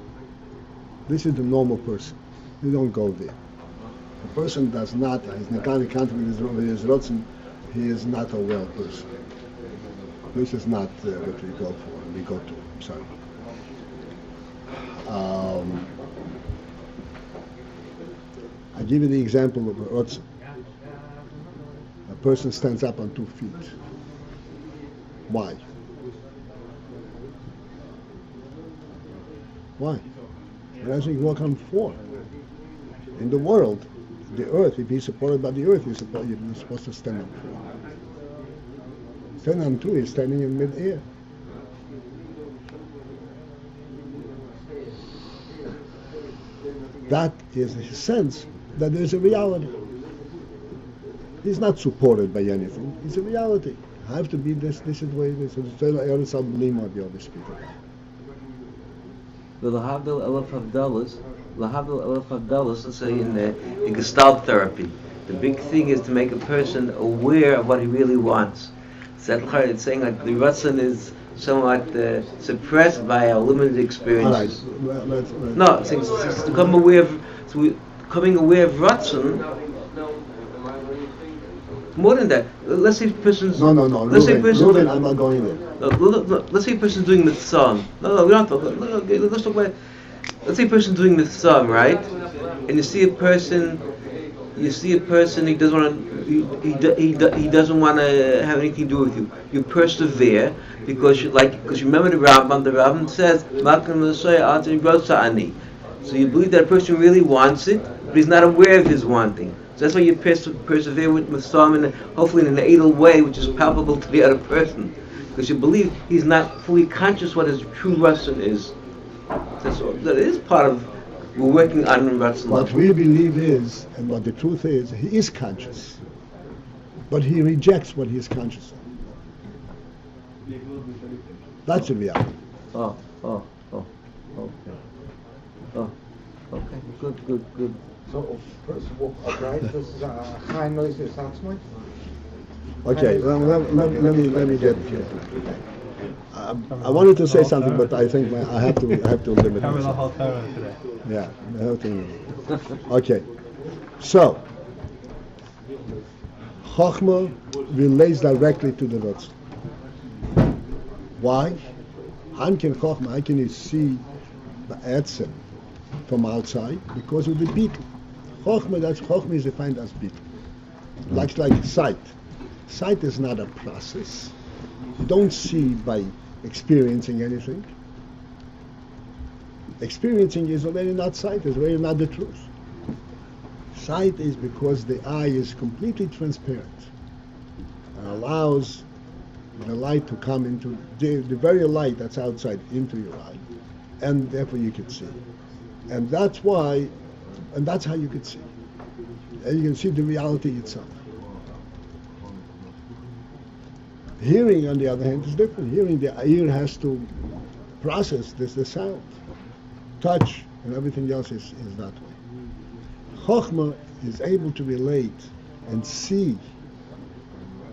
This is the normal person. We don't go there. A person does not, he's not contact with his Ratzon, he is not a well person. This is not what we go for, we go to. I'm sorry. I give you the example of a Ratzon. A person stands up on 2 feet. Why? Why? Why doesn't he walk on 4? In the world, the earth, if he's supported by the earth, you're supposed to stand on 4. Stand on 2 is standing in mid-air. That is his sense that there's a reality. He's not supported by anything. It's a reality. I have to be this is the way it is. It's the other speak about. V'lahavdil elef havdalas, lahavdil elef havdalas, let's say in Gestalt therapy. The big thing is to make a person aware of what he really wants. So it's saying like the Ratzon is somewhat suppressed by our limited experiences. All right. No, it's to become aware of, becoming aware of Ratzon. More than that, let's say a person's... No. Let's say a person... Ruben, I'm not going there. Let's say a person's doing mitzvah. No, we don't talk about... Okay, let's talk about... Let's say a person's doing mitzvah, right? And you see a person, he doesn't want to... He doesn't want to have anything to do with you. You persevere because you remember the Rambam says, so you believe that a person really wants it, but he's not aware of his wanting. So that's why you persevere with some, and hopefully in an idle way, which is palpable to the other person, because you believe he's not fully conscious what his true Ratzon is. That is part of we're working on Ratzon. What we believe is, and what the truth is, he is conscious, but he rejects what he is conscious of. That's the reality. Okay, good. So, first of all, right, this is a high noise assessment. Okay, let me get here. I wanted to say something, but I think I have to limit Cover the myself. whole Torah today. Yeah, I have to. Okay, so Chochmah relates directly to the Ratzon. Why? How can you see the Etzem from outside? Because of the beetle. Chochmah is defined as beetle. Like sight. Sight is not a process. You don't see by experiencing anything. Experiencing is already not sight, is already not the truth. Sight is because the eye is completely transparent and allows the light to come into the very light that's outside into your eye, and therefore you can see. And that's how you can see. And you can see the reality itself. Hearing, on the other hand, is different. Hearing, the ear has to process the sound. Touch and everything else is that way. Chochmah is able to relate and see,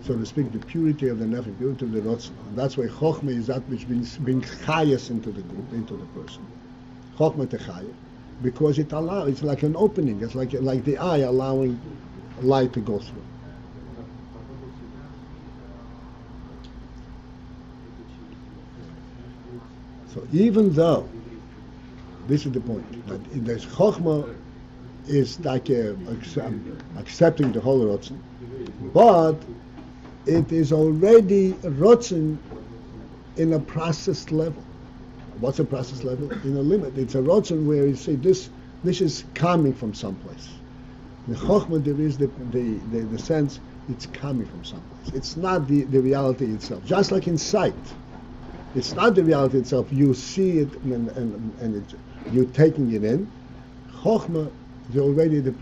so to speak, the purity of the nefesh, purity of the Ratzon. And that's why Chochmah is that which brings chayas into the group, into the person. Chochmah techayah, because it's like an opening. It's like the eye allowing light to go through. So even though, this is the point, that there's Chochmah is like accepting the whole Ratzon, but it is already Ratzon in a processed level. What's a process level? In a limit. It's a Ratzon where you say this is coming from someplace. In Chochmah there is the sense it's coming from someplace. It's not the reality itself. Just like in sight. It's not the reality itself. You see it and you're taking it in. Chochmah is already the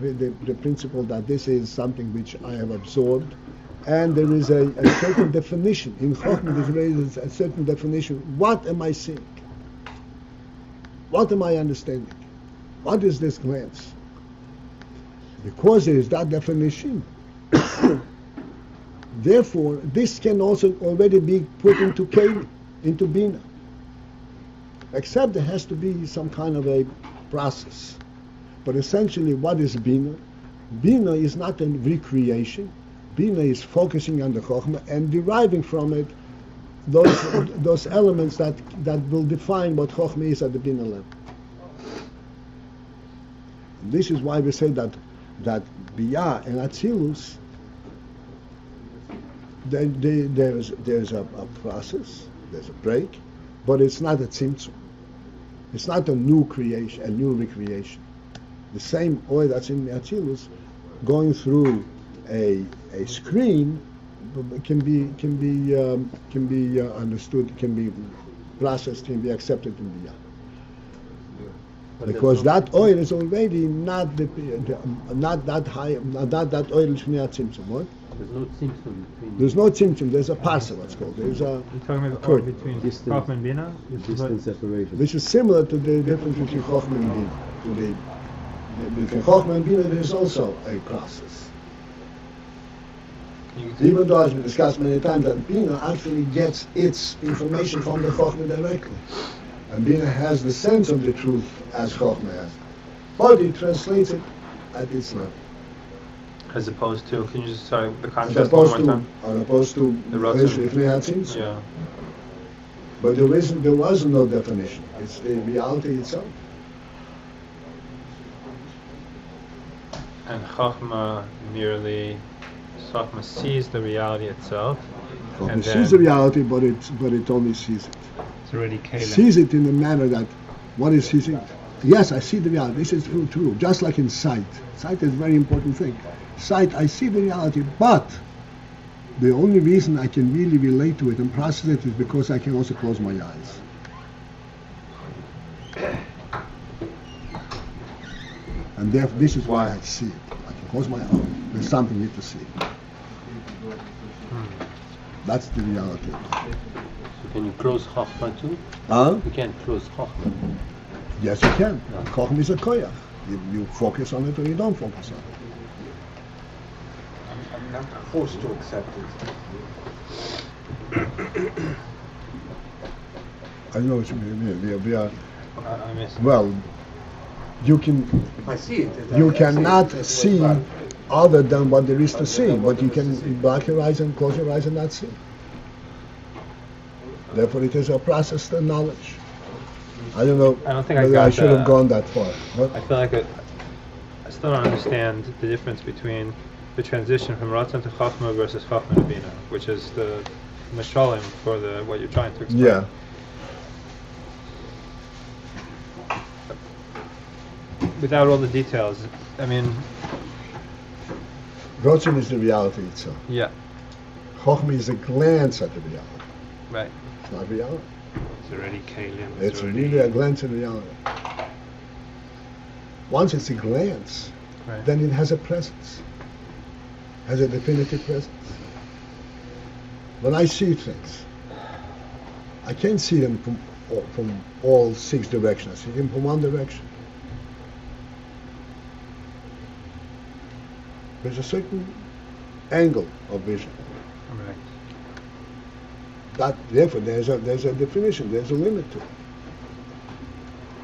principle that this is something which I have absorbed, and there is a certain definition. In Chochmah there is a certain definition. What am I seeing? What am I understanding? What is this glance? Because there is that definition, therefore this can also already be put into Keli, into Bina. Except there has to be some kind of a process. But essentially, what is Bina? Bina is not a recreation. Bina is focusing on the Chochmah and deriving from it those elements that will define what Chochmah is at the Bina level. And this is why we say that Biyah and Atzilus, there's a process, there's a break, but it's not a tzimtzum. It's not a new creation, a new recreation. The same oil that's in Atzilus going through a screen can be understood, can be processed, can be accepted in Biyah. Because that oil is already not that high, not that oil is Shnei Tzimtzum. What? There's no tzimtzum between. There's no tzimtzum. There's a parsa. What's called. There's a. You're talking about curve. between Distant- Chochmah and Bina? Distant separation. Which is similar to the difference between Chochmah and Bina. Between Chochmah and Bina, there's also a process. Even though, as we discussed many times, that Bina actually gets its information from the Chochmah directly. And Bina has the sense of the truth as Chochmah has. But it translates it at its level. As opposed to, can you just, sorry, the As contrast one opposed more to, time? as opposed to The Ratzon. if we had seen so. Yeah. But there was no definition. It's the reality itself. And Chochmah merely, Chochmah sees the reality itself. Chochmah And sees then- the reality, but it only sees it. It's already Kalim. Sees it in the manner that, what is he seeing? Yes, I see the reality. This is true. Just like in sight. Sight is a very important thing. Sight, I see the reality, but the only reason I can really relate to it and process it is because I can also close my eyes. And therefore, this is why I see it. I can close my eyes. There's something here to see. That's the reality. So can you close Chochmah too? Huh? You can't close Chochmah. Yes, you can. No. Chochmah is a koyach. You focus on it or you don't focus on it. I'm not forced to accept it. I know what you mean. We are I missed. well. You can. If I see it, You cannot see other than what there is to see, but you can block your eyes and close your eyes and not see. Therefore, it is a process of knowledge. I don't know I don't think I whether got I should have that. gone that far. What? I feel like I still don't understand the difference between the transition from Ratzon to Chochmah versus Chochmah to Bina, which is the mashalim for what you're trying to explain. Yeah. Without all the details, I mean, Rotzin is the reality itself. yeah, Chochmah is a glance at the reality. right. It's not reality. It's already Kalim. It's really a glance at reality. Once it's a glance, Right. then it has a presence, has a definitive presence. When I see things, I can't see them from all six directions. I see them from one direction. There's a certain angle of vision. Right. Therefore, there's a definition. There's a limit to it.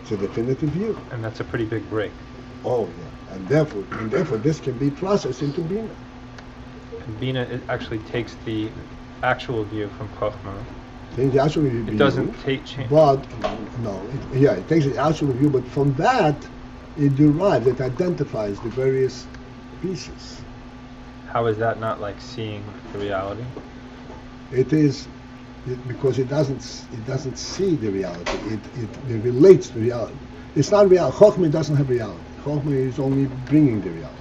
It's a definitive view. And that's a pretty big break. Oh, yeah. And therefore, this can be processed into Bina. And Bina, it actually takes the actual view from Chochmah. It actually It doesn't take change. But no, it takes the actual view. But from that, it derives. It identifies the various pieces. How is that not like seeing the reality? Because it doesn't see the reality. It relates to reality. It's not real. Chochmah doesn't have reality. Chochmah is only bringing the reality.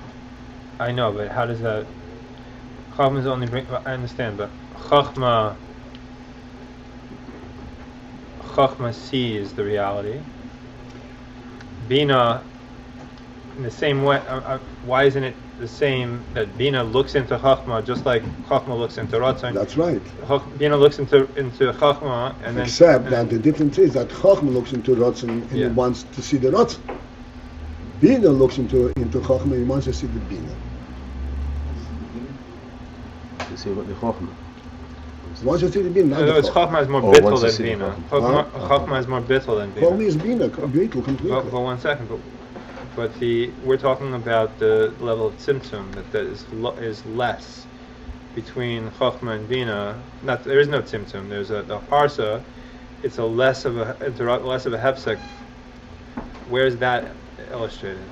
I know, but how does that? Chochmah is only bring. I understand, but Chochmah sees the reality. Bina, in the same way, why isn't it the same that Bina looks into Chochmah just like Chochmah looks into Ratzon? That's right. Bina looks into Chochmah, and then Except that the difference is that Chochmah looks into Ratzon and he wants to see the Ratzon. Bina looks into Chochmah and he wants to see the Bina. To see what the Chochmah. He wants to see the Bina, not in other the words, Chochmah. Chochmah is more Oh, wants bittul to than see the Bina. Chochmah. Chochmah is more bittul than Bina. Chochmah is Bina, beautiful, completely. But 1 second. But we're talking about the level of tzimtzum that is less between Chochmah and Bina. There is no tzimtzum. There's the parsa. It's a less of a hefsek. Where's that illustrated?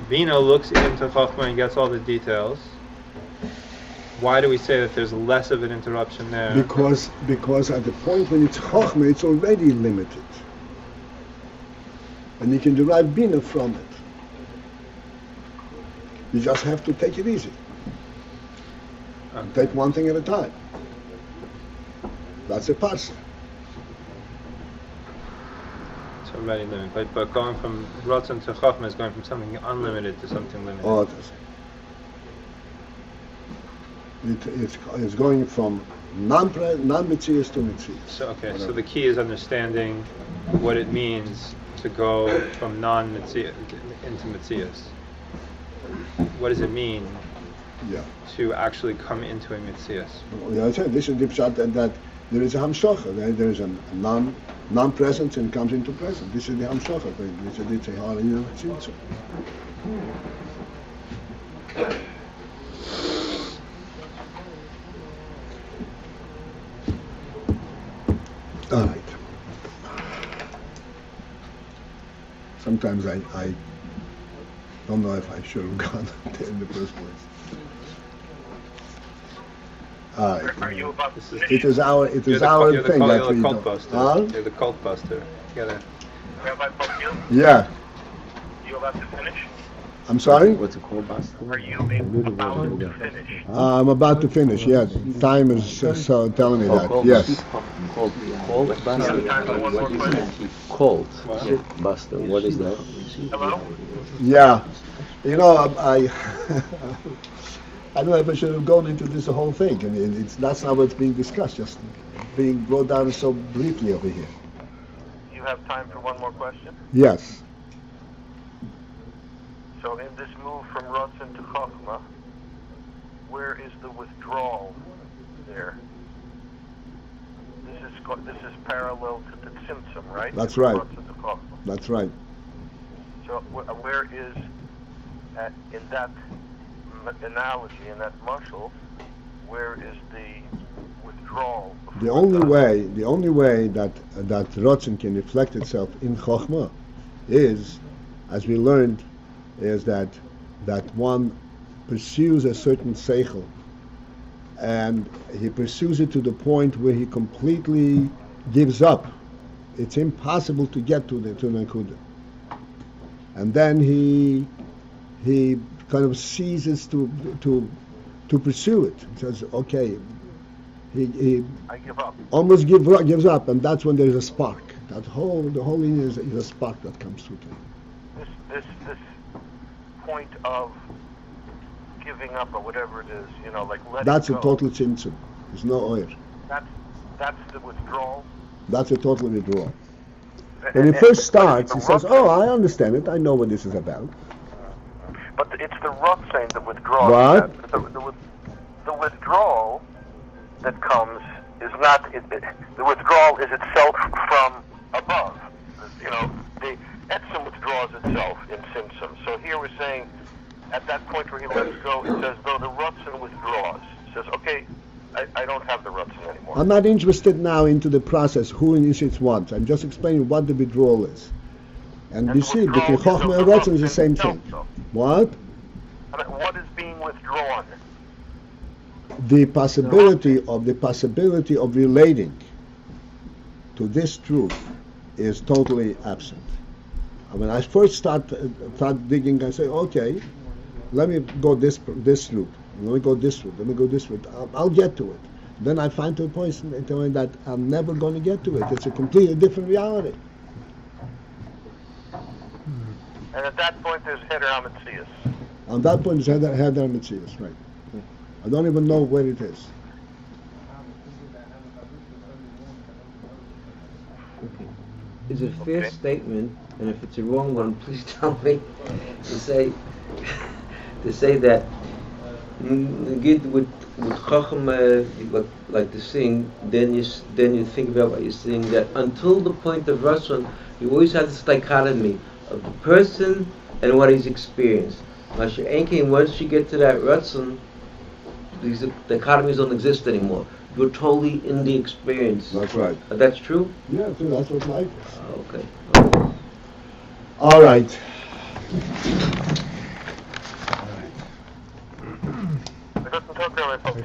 Bina looks into Chochmah and gets all the details. Why do we say that there's less of an interruption there? Because at the point when it's Chochmah, it's already limited. And you can derive Bina from it. You just have to take it easy. And take one thing at a time. That's a parsa. It's already limited. But going from Ratzon to Chochmah is going from something unlimited to something limited. Oh, it is. It's going from non-Metzius to Metzius. So so the key is understanding what it means to go from non-Metzius into Metzius. What does it mean to actually come into a Metzius? This is the pshat that there is a hamshocha. There is a non-presence and comes into presence. This is the hamshocha. It's a Ayin Metzius. All right. Sometimes I don't know if I should have gone there in the first place. All right. Are you about to finish? It is our You're thing the cult buster. Huh? You're the cult buster. Rabbi Paltiel, Yeah. you about to finish? I'm sorry? What's it called, Basta? Are you about to finish? I'm about to finish, yes. Time is so telling me that. Yes. Called Basta. You have time for one more question? Called Basta. What is that? Hello? Yeah. You know, I don't know if I should have gone into this whole thing. I mean, that's not what's being discussed, just being brought down so briefly over here. You have time for one more question? Yes. So in this move from Ratzon to Chachma, where is the withdrawal there? This is parallel to the Tzimtzum, right? That's right. Ratzon to Chachma. That's right. So where is, in that analogy, in that mashal, where is the withdrawal? The only way that Ratzon can reflect itself in Chochmah is, as we learned, is that one pursues a certain seichel, and he pursues it to the point where he completely gives up. It's impossible to get to the Nekuda. And then he kind of ceases to pursue it. He says, okay, he I give up. almost gives up, and that's when there's a spark. The whole thing is a spark that comes through to him. This point of giving up or whatever it is, like letting That's go. a total tzimtzum. There's no oil. That's the withdrawal. That's a total withdrawal. When he first starts, he says, "Oh, I understand it. I know what this is about." But it's the Ratzon that withdraws. What? The withdrawal that comes is not. The withdrawal is itself from above. The Etzem withdraws itself in Tzimtzum. So here we're saying, at that point where he lets go, it says, though the Ratzon withdraws. It says, okay, I don't have the Ratzon anymore. I'm not interested now into the process, who initiates what. I'm just explaining what the withdrawal is. And we see between Chochmah and Ratzon is the same thing. What? What is being withdrawn? The possibility of relating to this truth is totally absent. When I first start digging, I say, okay, let me go this route, let me go this route, let me go this route. I'll get to it. Then I find to a point that I'm never going to get to it. It's a completely different reality. And at that point, there's Heder HaMetzias. On that point, it's Heder HaMetzias, right? I don't even know where it is. Is it a fair statement, and if it's a wrong one, please tell me, to say that Nagid with Chacham, like to sing, then you think about what you're saying, that until the point of Ratzon, you always have this dichotomy of the person and what he's experienced. Once you get to that Ratzon, these dichotomies don't exist anymore. You're totally in the experience. That's right. That's true? Yeah, true. That's what life is. Okay. All right.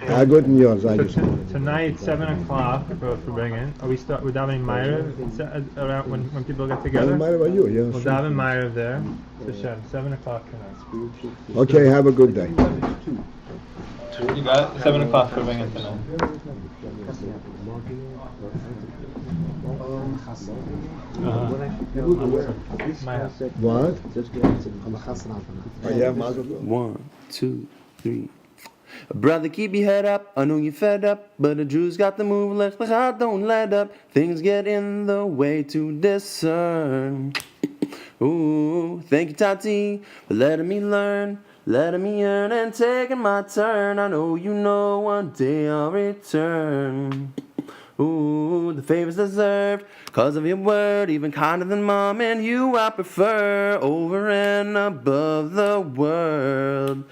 I got in yours. I just. Tonight, 7 o'clock for bringing. We're davening Meirav around when people get together. Meirav, you? Yeah. We'll daven Meirav there. 7 o'clock tonight. Okay. Have a good day. You got it? 7 o'clock for bringing tonight. What? 1, 2, 3. Brother, keep your head up, I know you're fed up, but the Jews got the move, lech lecha, don't let up. Things get in the way to discern. Ooh, thank you, Tati, for letting me learn, letting me earn, and taking my turn. I know you know one day I'll return. Ooh, the favor's deserved, cause of your word, even kinder than mom and you I prefer, over and above the world.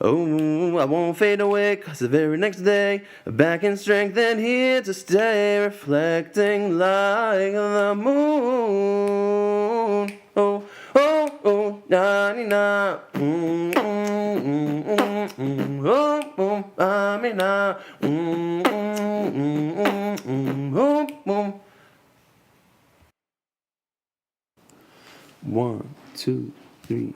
Oh, I won't fade away, cause the very next day, back in strength and here to stay, reflecting like the moon. Oh, oh, oh, na-ni-na. Oh, oh, ah-me-na. Oh, oh. 1, 2, 3.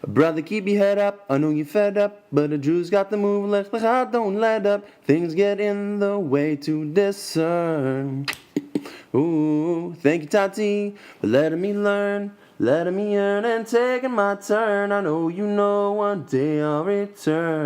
Brother, keep your head up, I know you're fed up, but the Jews got the move, lech lecha, don't let up. Things get in the way to discern. Ooh, thank you, Tati, for letting me learn, letting me earn, and taking my turn. I know you know one day I'll return.